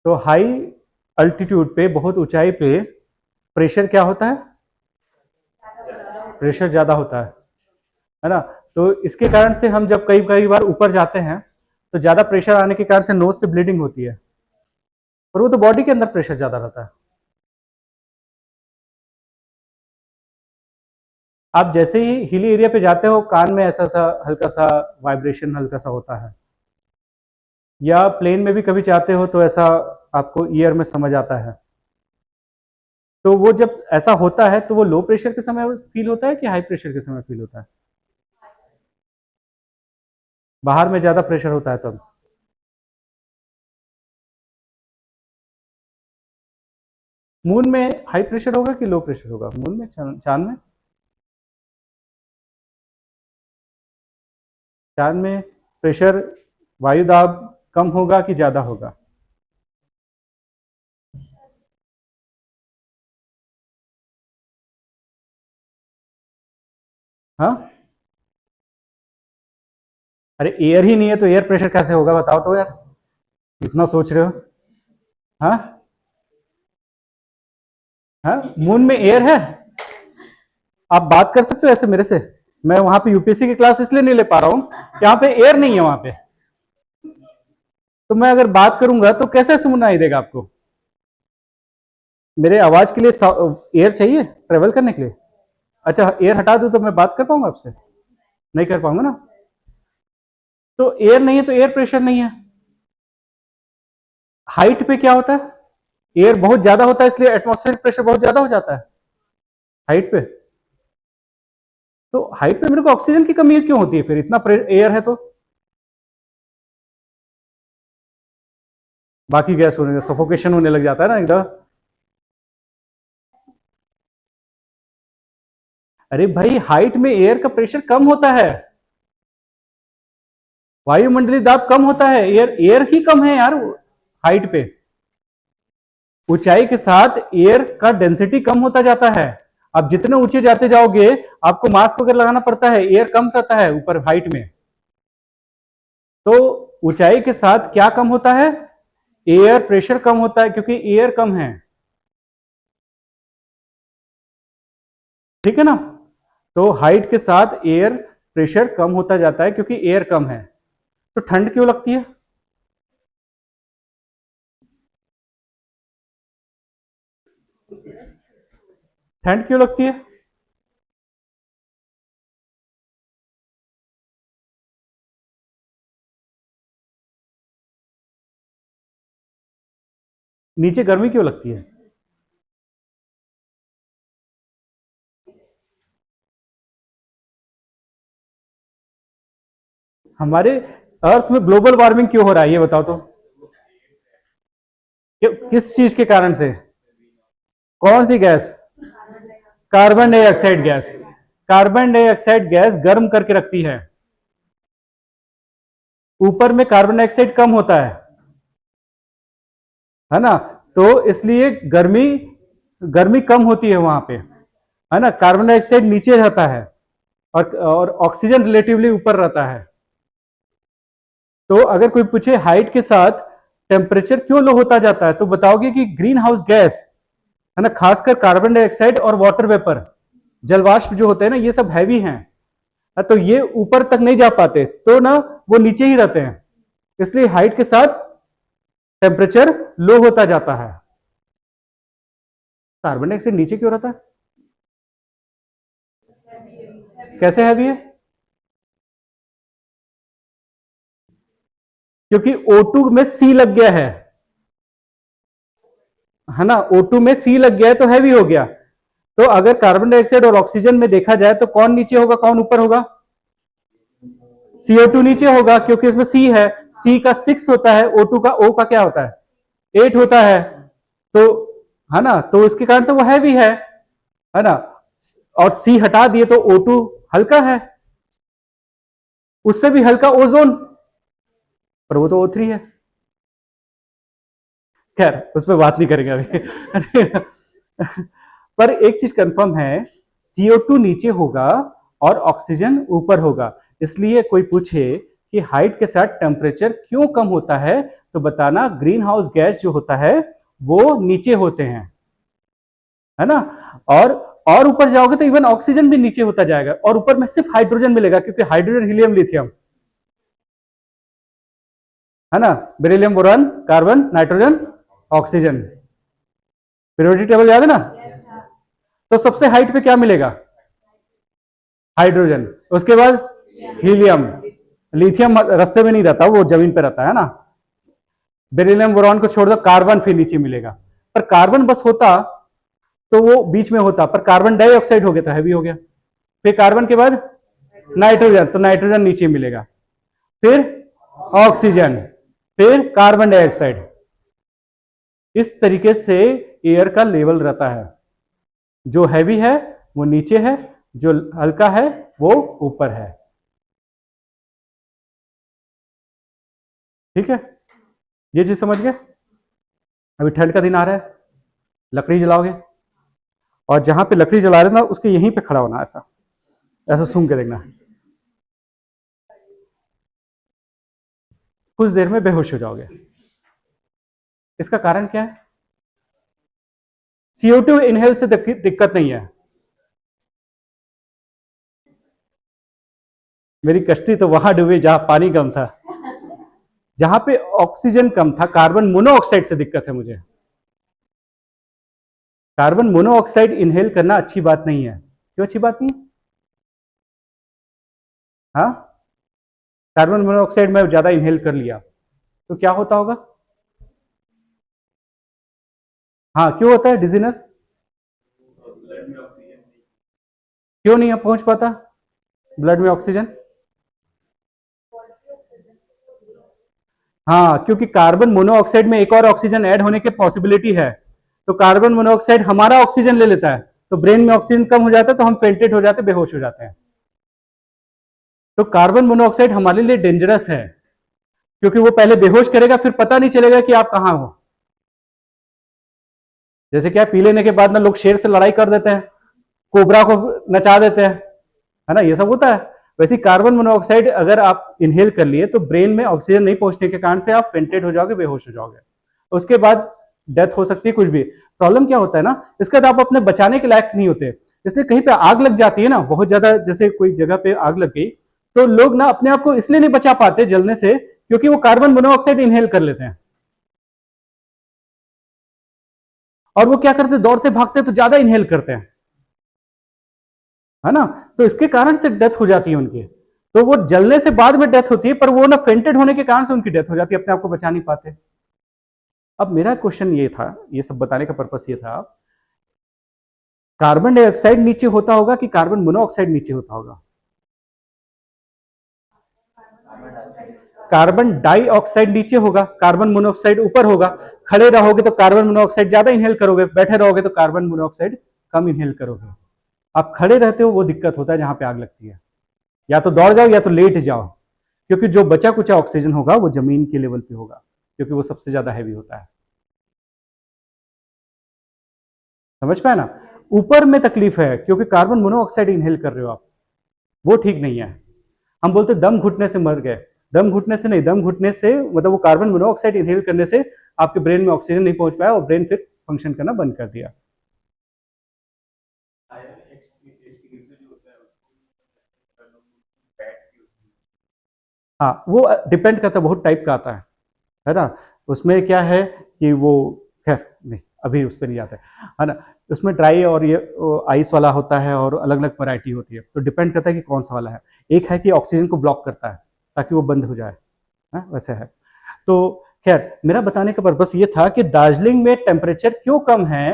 तो हाई अल्टीट्यूड पे, बहुत ऊंचाई पे प्रेशर क्या होता है? प्रेशर ज्यादा होता है ना। तो इसके कारण से हम जब कई कई बार ऊपर जाते हैं तो ज्यादा प्रेशर आने के कारण से नोज से ब्लीडिंग होती है, और वो तो बॉडी के अंदर प्रेशर ज्यादा रहता है। आप जैसे ही हिली एरिया पे जाते हो, कान में ऐसा सा हल्का सा वाइब्रेशन हल्का सा होता है, या प्लेन में भी कभी जाते हो तो ऐसा आपको ईयर में समझ आता है। तो वो जब ऐसा होता है तो वो लो प्रेशर के समय फील होता है कि हाई प्रेशर के समय फील होता है? बाहर में ज्यादा प्रेशर होता है तब। मून में हाई प्रेशर होगा कि लो प्रेशर होगा? मून में, चांद में? चांद में प्रेशर, वायु दाब कम होगा कि ज्यादा होगा? हाँ, अरे एयर ही नहीं है तो एयर प्रेशर कैसे होगा बताओ तो यार, इतना सोच रहे हो। हाँ हाँ, मून में एयर है? आप बात कर सकते हो ऐसे मेरे से? मैं वहां पे यूपीएससी की क्लास इसलिए नहीं ले पा रहा हूं, यहाँ पे एयर नहीं है वहां पे। तो मैं अगर बात करूंगा तो कैसे सुनाई देगा आपको? मेरे आवाज के लिए एयर चाहिए ट्रेवल करने के लिए? अच्छा, एयर हटा दूं तो मैं बात कर पाऊंगा आपसे? नहीं कर पाऊंगा ना। तो एयर नहीं है तो एयर प्रेशर नहीं है। हाइट पे क्या होता है? एयर बहुत ज्यादा होता है, इसलिए एटमॉस्फेरिक प्रेशर बहुत ज्यादा हो जाता है हाइट पे। तो हाइट पे मेरे को ऑक्सीजन की कमी क्यों होती है फिर? इतना एयर है तो बाकी गैस होने, सफोकेशन होने लग जाता है ना एकदम। अरे भाई, हाइट में एयर का प्रेशर कम होता है, वायुमंडलीय दाब कम होता है, एयर एयर ही कम है यार हाइट पे। ऊंचाई के साथ एयर का डेंसिटी कम होता जाता है। आप जितने ऊंचे जाते जाओगे आपको मास्क वगैरह लगाना पड़ता है, एयर कम जाता है ऊपर हाइट में। तो ऊंचाई के साथ क्या कम होता है? एयर प्रेशर कम होता है, क्योंकि एयर कम है। ठीक है ना? तो हाइट के साथ एयर प्रेशर कम होता जाता है क्योंकि एयर कम है। तो ठंड क्यों लगती है? ठंड क्यों लगती है? नीचे गर्मी क्यों लगती है? हमारे अर्थ में ग्लोबल वार्मिंग क्यों हो रहा है ये बताओ तो। किस चीज के कारण से? कौन सी gas? Carbon dioxide gas. Carbon dioxide gas गर्म करके रखती है। ऊपर में कार्बन डाइऑक्साइड कम होता है ना? तो इसलिए गर्मी गर्मी कम होती है वहां पे, है ना? कार्बन डाइऑक्साइड नीचे रहता है और ऑक्सीजन रिलेटिवली ऊपर रहता है। तो अगर कोई पूछे हाइट के साथ टेम्परेचर क्यों लो होता जाता है, तो बताओगे कि ग्रीन हाउस गैस, है ना, खासकर कार्बन डाइऑक्साइड और वाटर वेपर, जलवाष्प जो होते हैं ना, ये सब हैवी हैं, तो ये ऊपर तक नहीं जा पाते, तो ना वो नीचे ही रहते हैं। इसलिए हाइट के साथ टेम्परेचर लो होता जाता है। कार्बन डाइऑक्साइड नीचे क्यों रहता है? कैसे हैवी है? क्योंकि O2 में सी लग गया है ना? O2 में सी लग गया है तो हैवी हो गया। तो अगर कार्बन डाइऑक्साइड और ऑक्सीजन में देखा जाए तो कौन नीचे होगा कौन ऊपर होगा? CO2 नीचे होगा, क्योंकि इसमें सी है। सी का 6 होता है, O2 का O का क्या होता है? 8 होता है। तो है ना, तो इसके कारण से वो हैवी है ना? और सी हटा दिए तो O2 हल्का है, उससे भी हल्का ओजोन, पर वो तो O3 है। खैर उस पर बात नहीं करेंगे अभी पर एक चीज कंफर्म है, CO2 नीचे होगा और ऑक्सीजन ऊपर होगा। इसलिए कोई पूछे कि हाइट के साथ टेम्परेचर क्यों कम होता है, तो बताना ग्रीन हाउस गैस जो होता है वो नीचे होते हैं, है ना? और ऊपर जाओगे तो इवन ऑक्सीजन भी नीचे होता जाएगा, और ऊपर में सिर्फ हाइड्रोजन मिलेगा, क्योंकि हाइड्रोजन, हीलियम, लिथियम, है ना? Beryllium, boron, carbon, nitrogen, oxygen. Periodic table याद है ना? तो सबसे हाइट पे क्या मिलेगा? हाइड्रोजन। उसके बाद हीलियम। लिथियम रास्ते में नहीं रहता, वो जमीन पे रहता है ना? बेरिलियम बोरॉन को छोड़ दो, कार्बन फिर नीचे मिलेगा। पर कार्बन बस होता तो वो बीच में होता, पर कार्बन डाइऑक्साइड हो गया तो हैवी हो गया। फिर कार्बन के बाद नाइट्रोजन, तो नाइट्रोजन नीचे मिलेगा, फिर ऑक्सीजन, फिर कार्बन डाइऑक्साइड। इस तरीके से एयर का लेवल रहता है। जो हैवी है वो नीचे है, जो हल्का है वो ऊपर है। ठीक है, ये चीज समझ गए? अभी ठंड का दिन आ रहा है, लकड़ी जलाओगे, और जहां पे लकड़ी जला रहे ना उसके यहीं पे खड़ा होना, ऐसा ऐसा सूंघ के देखना। कुछ देर में बेहोश हो जाओगे। इसका कारण क्या है? CO2 इनहेल से दिक्कत नहीं है। मेरी कश्ती तो वहां डूबी जहां पानी कम था, जहां पे ऑक्सीजन कम था, कार्बन मोनोऑक्साइड से दिक्कत है मुझे। कार्बन मोनोऑक्साइड इनहेल करना अच्छी बात नहीं है। क्यों अच्छी बात नहीं है? हाँ, कार्बन मोनोऑक्साइड में ज्यादा इनहेल कर लिया तो क्या होता होगा? हाँ, क्यों होता है डिजीनेस? क्यों नहीं पहुंच पाता ब्लड में ऑक्सीजन? हाँ, क्योंकि कार्बन मोनोऑक्साइड में एक और ऑक्सीजन ऐड होने की पॉसिबिलिटी है। तो कार्बन मोनोऑक्साइड हमारा ऑक्सीजन ले लेता है, तो ब्रेन में ऑक्सीजन कम हो जाता है, तो हम फेंटेड हो जाते, बेहोश हो जाते हैं। तो कार्बन मोनोऑक्साइड हमारे लिए डेंजरस है, क्योंकि वो पहले बेहोश करेगा, फिर पता नहीं चलेगा कि आप कहां हो। जैसे क्या पी लेने के बाद ना लोग शेर से लड़ाई कर देते हैं, कोबरा को नचा देते हैं, है ना, ये सब होता है। वैसे कार्बन मोनोऑक्साइड अगर आप इनहेल कर लिए तो ब्रेन में ऑक्सीजन नहीं पहुंचने के कारण से आप फेंटेड हो जाओगे, बेहोश हो जाओगे, उसके बाद डेथ हो सकती है। कुछ भी प्रॉब्लम क्या होता है ना, इसके बाद आप अपने बचाने के लायक नहीं होते। इसलिए कहीं पे आग लग जाती है ना, बहुत ज्यादा, जैसे कोई जगह पे आग लग गई, तो लोग ना अपने आप को इसलिए नहीं बचा पाते जलने से, क्योंकि वो कार्बन मोनोऑक्साइड इनहेल कर लेते हैं। और वो क्या करते हैं, दौड़ते भागते तो ज्यादा इनहेल करते हैं, है ना, तो इसके कारण से डेथ हो जाती है उनकी। तो वो जलने से बाद में डेथ होती है, पर वो ना फेंटेड होने के कारण से उनकी डेथ हो जाती है, अपने आप को बचा नहीं पाते। अब मेरा क्वेश्चन ये था, ये सब बताने का पर्पस ये था, कार्बन डाइऑक्साइड नीचे होता होगा कि कार्बन मोनोऑक्साइड नीचे होता होगा? कार्बन डाइऑक्साइड नीचे होगा, कार्बन मोनोऑक्साइड ऊपर होगा। खड़े रहोगे तो कार्बन मोनोऑक्साइड ज्यादा इनहेल करोगे, बैठे रहोगे तो कार्बन मोनोऑक्साइड कम इनहेल करोगे। आप खड़े रहते हो, वो दिक्कत होता है जहां पे आग लगती है। या तो दौड़ जाओ या तो लेट जाओ, क्योंकि जो बचा कुचा ऑक्सीजन होगा वो जमीन के लेवल पे होगा, क्योंकि वो सबसे ज्यादा हैवी होता है। समझ पाए ना? ऊपर में तकलीफ है क्योंकि कार्बन मोनोऑक्साइड इनहेल कर रहे हो आप, वो ठीक नहीं है। हम बोलते दम घुटने से मर गए, दम घुटने से नहीं, दम घुटने से मतलब वो कार्बन मोनोऑक्साइड इनहेल करने से आपके ब्रेन में ऑक्सीजन नहीं पहुंच पाया और ब्रेन फिर फंक्शन करना बंद कर दिया। हाँ, वो डिपेंड करता है, बहुत टाइप का आता है ना। उसमें क्या है कि वो, खैर नहीं, अभी उस पर नहीं जाता है ना। उसमें ड्राई और ये आइस वाला होता है और अलग अलग वैरायटी होती है, तो डिपेंड करता है कि कौन सा वाला है। एक है कि ऑक्सीजन को ब्लॉक करता है ताकि वो बंद हो जाए, है वैसे है। तो खैर, मेरा बताने का पर्पस ये था कि दार्जिलिंग में टेम्परेचर क्यों कम है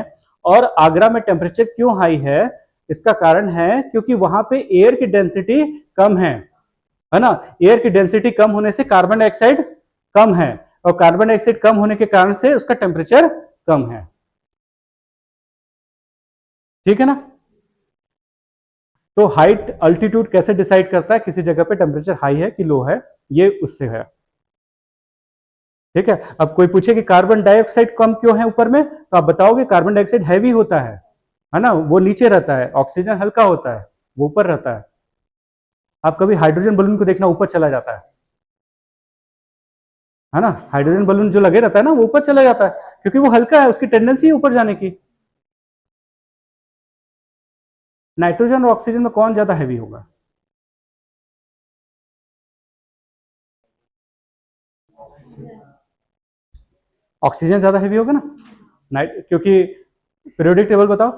और आगरा में टेम्परेचर क्यों हाई है। इसका कारण है क्योंकि वहां पे एयर की डेंसिटी कम है ना। एयर की डेंसिटी कम होने से कार्बन डाइऑक्साइड कम है, और कार्बन डाइऑक्साइड कम होने के कारण से उसका टेम्परेचर कम है। ठीक है ना। तो हाइट अल्टीट्यूड कैसे डिसाइड करता है किसी जगह पे टेम्परेचर हाई है कि लो है, ये उससे है। ठीक है। अब कोई पूछे कि कार्बन डाइऑक्साइड कम क्यों है ऊपर में, तो आप बताओगे कार्बन डाइऑक्साइड हैवी होता है ना, वो नीचे रहता है, ऑक्सीजन हल्का होता है, वो ऊपर रहता है। आप कभी हाइड्रोजन बलून को देखना, ऊपर चला जाता है ना, हाइड्रोजन बलून जो लगे रहता है ना, वो ऊपर चला जाता है क्योंकि वो हल्का है, उसकी टेंडेंसी है ऊपर जाने की। नाइट्रोजन और ऑक्सीजन में कौन ज्यादा हैवी होगा? ऑक्सीजन ज्यादा हैवी होगा ना, क्योंकि पीरियोडिक टेबल बताओ,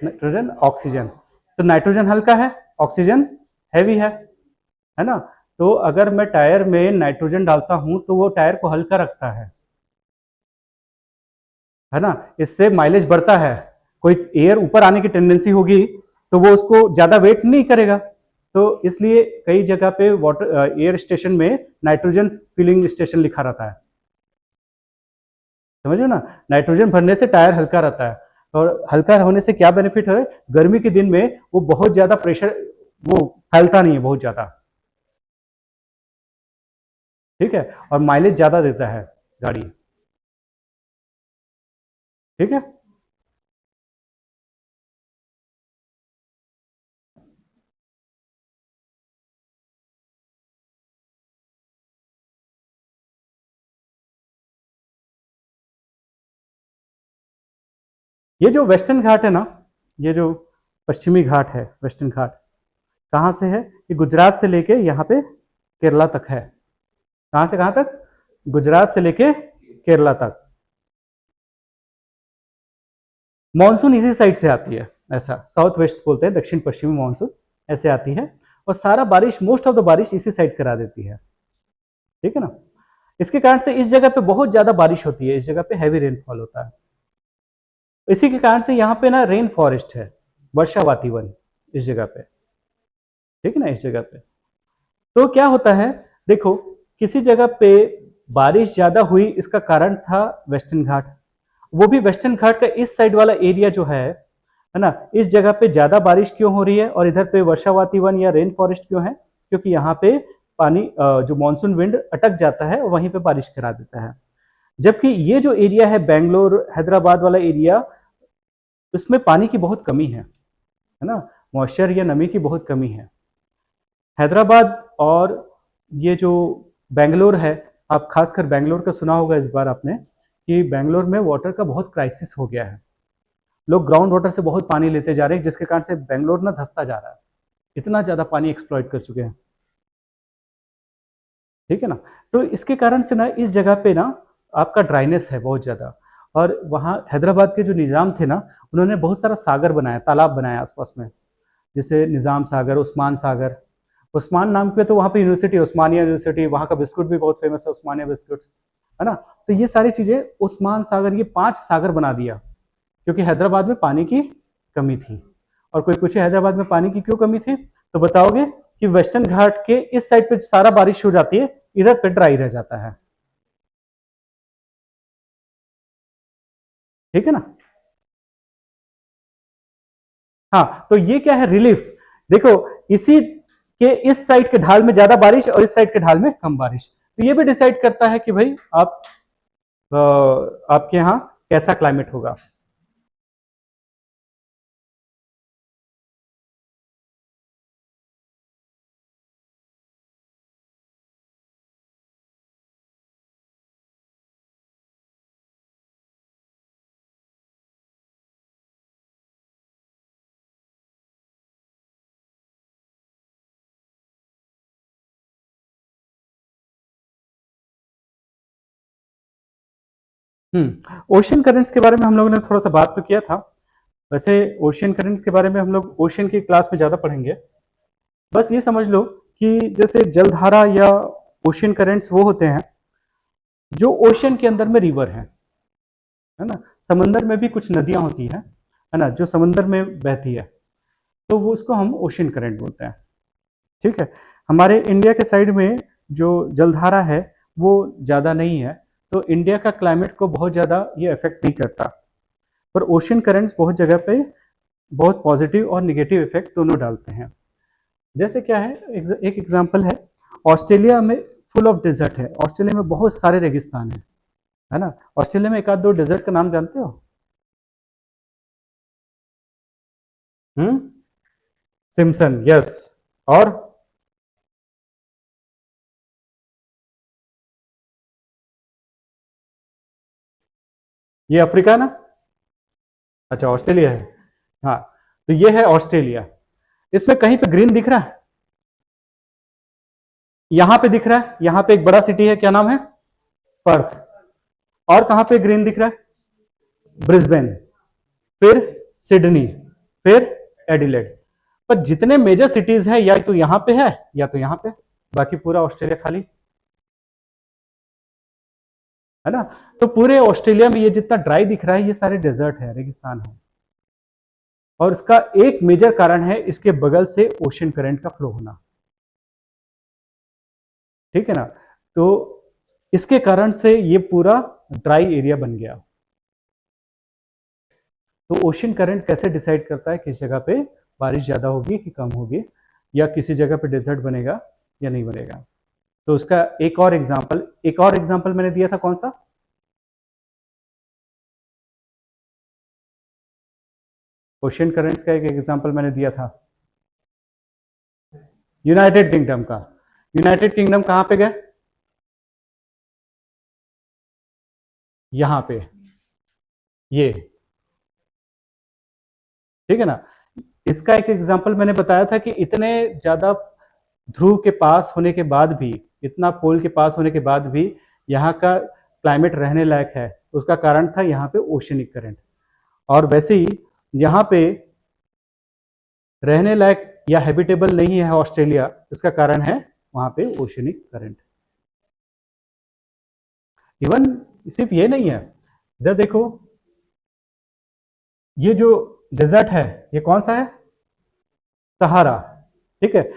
नाइट्रोजन ऑक्सीजन, तो नाइट्रोजन हल्का है, ऑक्सीजन हैवी है ना। तो अगर मैं टायर में नाइट्रोजन डालता हूं तो वो टायर को हल्का रखता है ना, इससे माइलेज बढ़ता है। कोई एयर ऊपर आने की टेंडेंसी होगी तो वो उसको ज्यादा वेट नहीं करेगा। तो इसलिए कई जगह पे वाटर एयर स्टेशन में नाइट्रोजन फिलिंग स्टेशन लिखा रहता है, समझो ना। नाइट्रोजन भरने से टायर हल्का रहता है, और हल्का होने से क्या बेनिफिट है, गर्मी के दिन में वो बहुत ज्यादा प्रेशर, वो फैलता नहीं है बहुत ज्यादा। ठीक है, और माइलेज ज्यादा देता है गाड़ी। ठीक है। ये जो वेस्टर्न घाट है ना, ये जो पश्चिमी घाट है, वेस्टर्न घाट कहाँ से है? ये गुजरात से लेके यहाँ पे केरला तक है। कहाँ से कहाँ तक? गुजरात से लेके केरला तक। मानसून इसी साइड से आती है, ऐसा साउथ वेस्ट बोलते हैं, दक्षिण पश्चिमी मानसून ऐसे आती है और सारा बारिश, मोस्ट ऑफ द बारिश इसी साइड करा देती है, ठीक है ना। इसके कारण से इस जगह पे बहुत ज्यादा बारिश होती है, इस जगह पे हैवी रेनफॉल होता है। इसी के कारण से यहाँ पे ना रेन फॉरेस्ट है, वर्षावाती वन इस जगह पे, ठीक है ना, इस जगह पे। तो क्या होता है, देखो किसी जगह पे बारिश ज्यादा हुई, इसका कारण था वेस्टर्न घाट। वो भी वेस्टर्न घाट का इस साइड वाला एरिया जो है ना, इस जगह पे ज्यादा बारिश क्यों हो रही है और इधर पे वर्षावाती वन या रेन फॉरेस्ट क्यों है, क्योंकि यहाँ पे पानी जो मानसून विंड अटक जाता है और वहीं पे बारिश करा देता है। जबकि ये जो एरिया है बेंगलोर हैदराबाद वाला एरिया, उसमें पानी की बहुत कमी है ना, मॉइस्चर या नमी की बहुत कमी है। हैदराबाद और ये जो बेंगलोर है, आप खासकर बेंगलोर का सुना होगा इस बार आपने कि बेंगलोर में वाटर का बहुत क्राइसिस हो गया है। लोग ग्राउंड वाटर से बहुत पानी लेते जा रहे हैं, जिसके कारण से बेंगलोर ना धंसता जा रहा है, इतना ज्यादा पानी एक्सप्लॉइट कर चुके हैं, ठीक है ना। तो इसके कारण से ना इस जगह पे ना आपका ड्राइनेस है बहुत ज्यादा। और वहाँ हैदराबाद के जो निजाम थे ना, उन्होंने बहुत सारा सागर बनाया, तालाब बनाया आसपास में, जैसे निजाम सागर, उस्मान सागर। उस्मान नाम पे तो वहाँ पे यूनिवर्सिटी, उस्मानिया यूनिवर्सिटी, वहाँ का बिस्कुट भी बहुत फेमस है, उस्मानिया बिस्कुट्स, है ना। तो ये सारी चीजें, उस्मान सागर, ये 5 सागर बना दिया, क्योंकि हैदराबाद में पानी की कमी थी। और कोई पूछे हैदराबाद में पानी की क्यों कमी थी, तो बताओगे कि वेस्टर्न घाट के इस साइड पे सारा बारिश हो जाती है, इधर पे ड्राई रह जाता है, ठीक है ना। हाँ, तो ये क्या है, रिलीफ। देखो इसी के इस साइड के ढाल में ज्यादा बारिश और इस साइड के ढाल में कम बारिश, तो ये भी डिसाइड करता है कि भाई आप आपके यहाँ कैसा क्लाइमेट होगा। ओशियन करंट्स के बारे में हम लोगों ने थोड़ा सा बात तो किया था। वैसे ओशियन करंट्स के बारे में हम लोग ओशियन की क्लास में ज़्यादा पढ़ेंगे। बस ये समझ लो कि जैसे जलधारा या ओशियन करंट्स वो होते हैं जो ओशियन के अंदर में रिवर है ना। समंदर में भी कुछ नदियां होती हैं, है ना, जो समंदर में बहती है, तो वो उसको हम ओशियन करंट बोलते हैं, ठीक है। हमारे इंडिया के साइड में जो जलधारा है वो ज़्यादा नहीं है, तो इंडिया का क्लाइमेट को बहुत ज़्यादा ये इफेक्ट नहीं करता। पर ओशियन करंट्स बहुत जगह पे बहुत पॉजिटिव और निगेटिव इफेक्ट दोनों डालते हैं। जैसे क्या है, एक एग्जांपल है, ऑस्ट्रेलिया में फुल ऑफ डेजर्ट है, ऑस्ट्रेलिया में बहुत सारे रेगिस्तान है ना। ऑस्ट्रेलिया में एक आध दो डेजर्ट का नाम जानते हो? Simpson, yes. और ये अफ्रीका ना, अच्छा ऑस्ट्रेलिया है, हाँ। तो ये है ऑस्ट्रेलिया, इसमें कहीं पे ग्रीन दिख रहा है? यहां पे दिख रहा है, यहां पे एक बड़ा सिटी है, क्या नाम है? पर्थ। और कहां पे ग्रीन दिख रहा है? ब्रिस्बेन, फिर सिडनी, फिर एडिलेड। पर जितने मेजर सिटीज है या तो यहां पे है या तो यहां पे, बाकी पूरा ऑस्ट्रेलिया खाली, है ना। तो पूरे ऑस्ट्रेलिया में ये जितना ड्राई दिख रहा है ये सारे डेजर्ट है, रेगिस्तान है। और इसका एक मेजर कारण है इसके बगल से ओशन करंट का फ्लो होना, ठीक है ना। तो इसके कारण से ये पूरा ड्राई एरिया बन गया। तो ओशन करंट कैसे डिसाइड करता है किस जगह पे बारिश ज्यादा होगी कि कम होगी, या किसी जगह पे डेजर्ट बनेगा या नहीं बनेगा। तो उसका एक और एग्जांपल मैंने दिया था, कौन सा? ओशन करंट्स का एक एग्जांपल मैंने दिया था यूनाइटेड किंगडम का। यूनाइटेड किंगडम कहां पे गए? यहां पे, ये, ठीक है ना। इसका एक एग्जांपल मैंने बताया था कि इतने ज्यादा ध्रुव के पास होने के बाद भी, इतना पोल के पास होने के बाद भी यहाँ का क्लाइमेट रहने लायक है, उसका कारण था यहाँ पे ओशनिक करंट। और वैसे ही यहाँ पे रहने लायक या हैबिटेबल नहीं है ऑस्ट्रेलिया, इसका कारण है वहां पे ओशनिक करंट। इवन सिर्फ ये नहीं है, इधर देखो, ये जो डेजर्ट है ये कौन सा है? सहारा। ठीक है,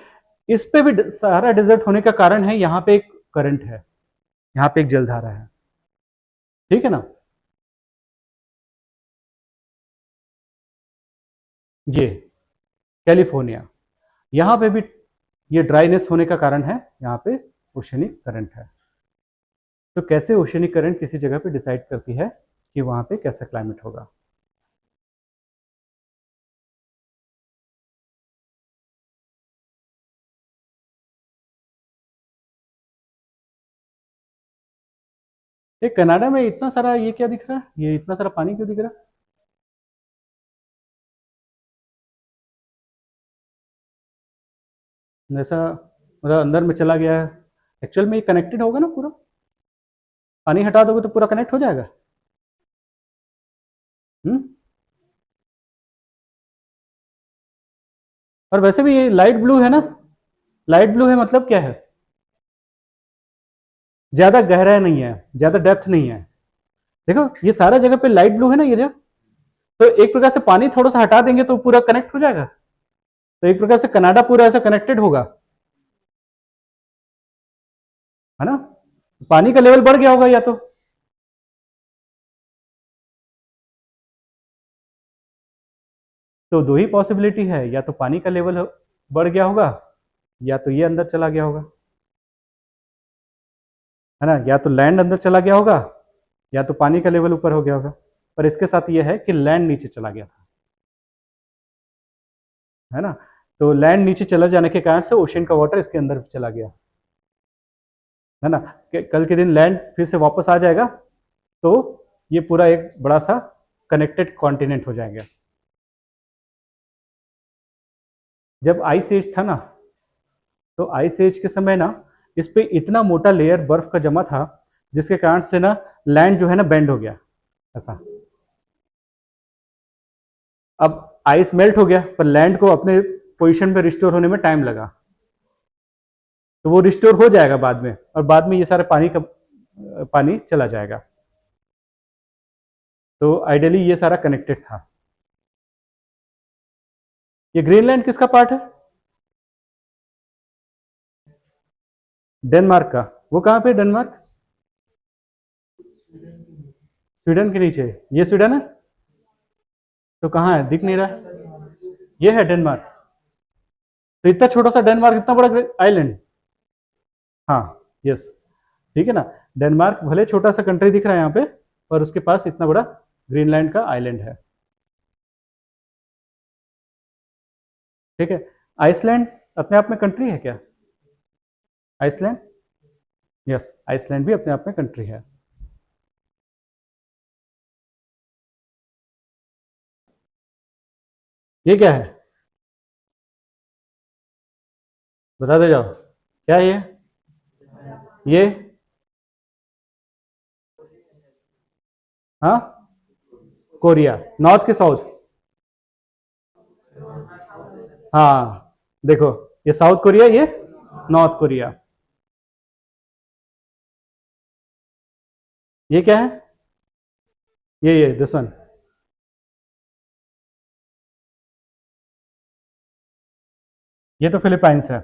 इस पे भी सहारा डेजर्ट होने का कारण है यहाँ पे एक करंट है, यहाँ पे एक जलधारा है। ठीक है ना। ये कैलिफोर्निया, यहाँ पे भी ये ड्राइनेस होने का कारण है, यहाँ पे ओशनिक करंट है। तो कैसे ओशनिक करंट किसी जगह पे डिसाइड करती है कि वहां पे कैसा क्लाइमेट होगा। ये कनाडा में इतना सारा ये क्या दिख रहा है? ये इतना सारा पानी क्यों दिख रहा है? जैसा मतलब अंदर में चला गया है। एक्चुअल में ये कनेक्टेड होगा ना पूरा, पानी हटा दोगे तो पूरा कनेक्ट हो जाएगा। हम्म। और वैसे भी ये लाइट ब्लू है ना, लाइट ब्लू है मतलब क्या है? ज्यादा गहरा नहीं है, ज्यादा डेप्थ नहीं है। देखो ये सारा जगह पे लाइट ब्लू है ना ये जगह, तो एक प्रकार से पानी थोड़ा सा हटा देंगे तो पूरा कनेक्ट हो जाएगा। तो एक प्रकार से कनाडा पूरा ऐसा कनेक्टेड होगा, है ना। पानी का लेवल बढ़ गया होगा या तो दो ही पॉसिबिलिटी है, या तो पानी का लेवल बढ़ गया होगा, या तो ये अंदर चला गया होगा, है ना। या तो लैंड अंदर चला गया होगा, या तो पानी का लेवल ऊपर हो गया होगा। पर इसके साथ ये है कि लैंड नीचे चला गया था, है ना। तो लैंड नीचे चला जाने के कारण से ओशन का वाटर इसके अंदर चला गया, है ना। कल के दिन लैंड फिर से वापस आ जाएगा तो ये पूरा एक बड़ा सा कनेक्टेड कॉन्टिनेंट हो जाएगा। जब आइस एज था ना, तो आइस एज के समय ना इस पे इतना मोटा लेयर बर्फ का जमा था, जिसके कारण से ना लैंड जो है ना बेंड हो गया ऐसा। अब आइस मेल्ट हो गया, पर लैंड को अपने पोजीशन पे रिस्टोर होने में टाइम लगा, तो वो रिस्टोर हो जाएगा बाद में, और बाद में ये सारे पानी चला जाएगा। तो आइडियली ये सारा कनेक्टेड था। ये ग्रीनलैंड किसका पार्ट है? डेनमार्क का। वो कहां पे डेनमार्क? स्वीडन के नीचे। ये स्वीडन है तो कहां है? दिख नहीं रहा। ये है डेनमार्क। तो इतना छोटा सा डेनमार्क, इतना बड़ा आइलैंड। हाँ, यस, ठीक है ना। डेनमार्क भले छोटा सा कंट्री दिख रहा है यहाँ पे, पर उसके पास इतना बड़ा ग्रीनलैंड का आइलैंड है। ठीक है। आइसलैंड अपने आप में कंट्री है क्या? आइसलैंड, यस, आइसलैंड भी अपने आप में कंट्री है। ये क्या है? बता दे जाओ, क्या है ये? हाँ, कोरिया। नॉर्थ के साउथ? हाँ, देखो, ये साउथ कोरिया, ये नॉर्थ कोरिया। ये क्या है? ये दिस वन। ये तो फिलीपाइंस है।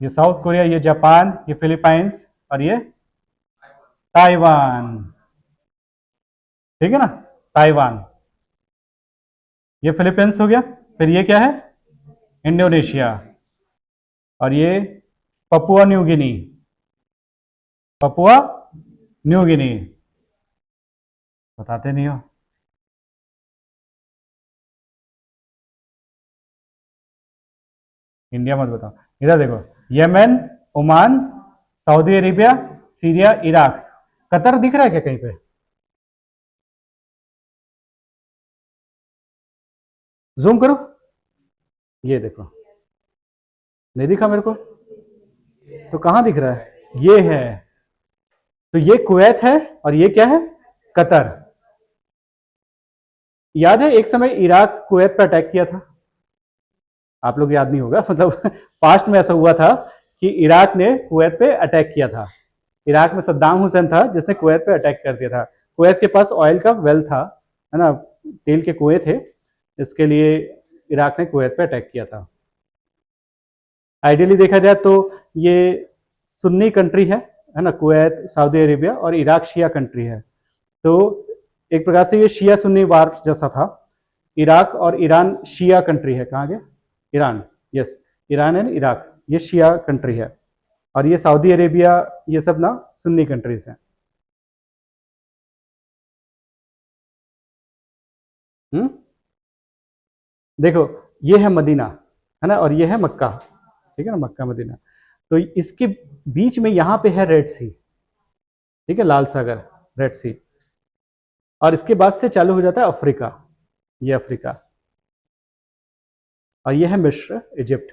ये साउथ कोरिया, ये जापान, ये फिलीपाइंस, और ये ताइवान। ठीक है ना, ताइवान। ये फिलीपींस हो गया। फिर ये क्या है? इंडोनेशिया। और ये Papua New Guinea. Papua New Guinea. बताते नहीं हो। इंडिया मत बताओ। इधर देखो, Yemen, Oman, Saudi Arabia, Syria, Iraq. Qatar दिख रहा है क्या कहीं पे? जूम करो, ये देखो। नहीं दिखा मेरे को? तो कहां दिख रहा है? ये है तो ये कुवैत है और ये क्या है, कतर। याद है एक समय इराक कुवैत पर अटैक किया था, आप लोग याद नहीं होगा, मतलब पास्ट में ऐसा हुआ था कि इराक ने कुवैत पे अटैक किया था। इराक में सद्दाम हुसैन था जिसने कुवैत पे अटैक कर दिया था। कुवैत के पास ऑयल का वेल था, है ना, तेल के कुएं थे, इसके लिए इराक ने कुवैत पे अटैक किया था। आइडियली देखा जाए तो ये सुन्नी कंट्री है ना, कुवैत, सऊदी अरेबिया, और इराक शिया कंट्री है। तो एक प्रकार से ये शिया सुन्नी वार जैसा था। इराक और ईरान शिया कंट्री है। कहाँ गया Iran, yes, Iran and Iraq ये शिया कंट्री है, और ये सऊदी अरेबिया ये सब ना सुन्नी कंट्रीज हैं। देखो ये है मदीना, है ना, और ये है मक्का, ठीक है ना, मक्का मदीना। तो इसके बीच में यहाँ पे है रेड सी, ठीक है, लाल सागर, रेड सी, और इसके बाद से चालू हो जाता है अफ्रीका, ये अफ्रीका, और ये है मिस्र, इजिप्ट,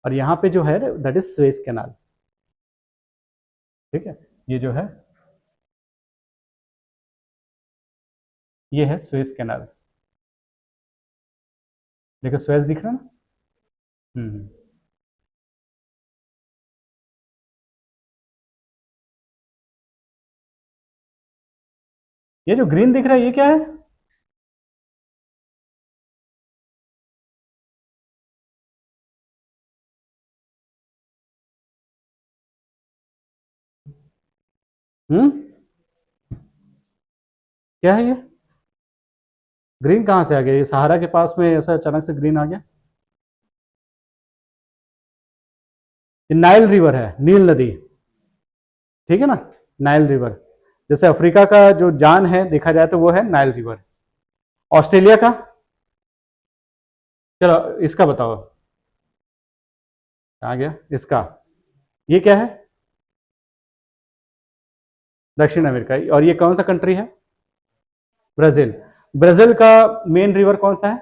और यहाँ पे जो है दैट इज सुएज कैनाल, ठीक है, ये जो है ये है सुएज कैनाल। देखो सुएज दिख रहा है ना। ये जो ग्रीन दिख रहा है ये क्या है, क्या है ये ग्रीन, कहां से आ गया, ये सहारा के पास में ऐसा अचानक से ग्रीन आ गया। ये नाइल रिवर है, नील नदी, ठीक है ना, नाइल रिवर। जैसे अफ्रीका का जो जान है देखा जाए तो वो है नाइल रिवर। ऑस्ट्रेलिया का, चलो इसका बताओ कहाँ गया, इसका ये क्या है, दक्षिण अमेरिका, और ये कौन सा कंट्री है, ब्राजील। ब्राजील का मेन रिवर कौन सा है,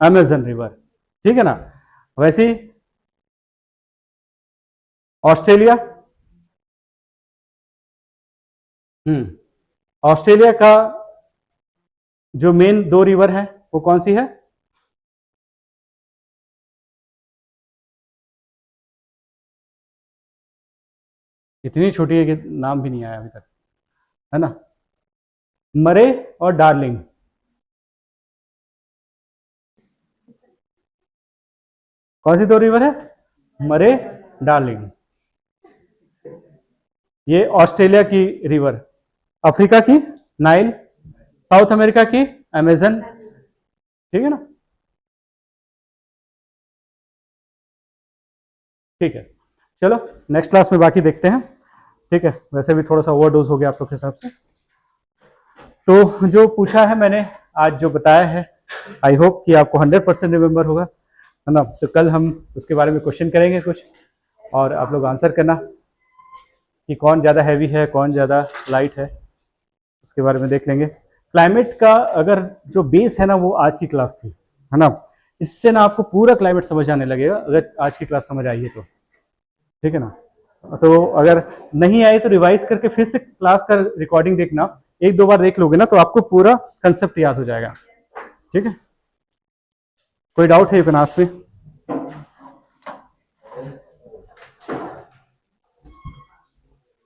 अमेजन रिवर, ठीक है ना। वैसे ही ऑस्ट्रेलिया, ऑस्ट्रेलिया का जो मेन दो रिवर है वो कौन सी है, इतनी छोटी है कि नाम भी नहीं आया अभी तक, है ना, मरे और डार्लिंग। कौन सी दो रिवर है, मरे, डार्लिंग। ये ऑस्ट्रेलिया की रिवर, अफ्रीका की नाइल, साउथ अमेरिका की अमेजन, ठीक है ना, ठीक है। चलो नेक्स्ट क्लास में बाकी देखते हैं, ठीक है। वैसे भी थोड़ा सा ओवरडोज हो गया आप लोग के हिसाब से। तो जो पूछा है मैंने आज जो बताया है, आई होप कि आपको 100% रिमेंबर होगा, है ना। तो कल हम उसके बारे में क्वेश्चन करेंगे कुछ, और आप लोग आंसर करना कि कौन ज़्यादा हैवी है कौन ज़्यादा लाइट है, उसके बारे में देख लेंगे। क्लाइमेट का अगर जो बेस है ना वो आज की क्लास थी, है ना, इससे ना आपको पूरा क्लाइमेट समझ आने लगेगा अगर आज की क्लास समझ आई है तो, ठीक है ना। तो अगर नहीं आई तो रिवाइज करके फिर से क्लास का रिकॉर्डिंग देखना, एक दो बार देख लोगे ना तो आपको पूरा कंसेप्ट याद हो जाएगा, ठीक है। कोई डाउट है यू कैन आस्क मी।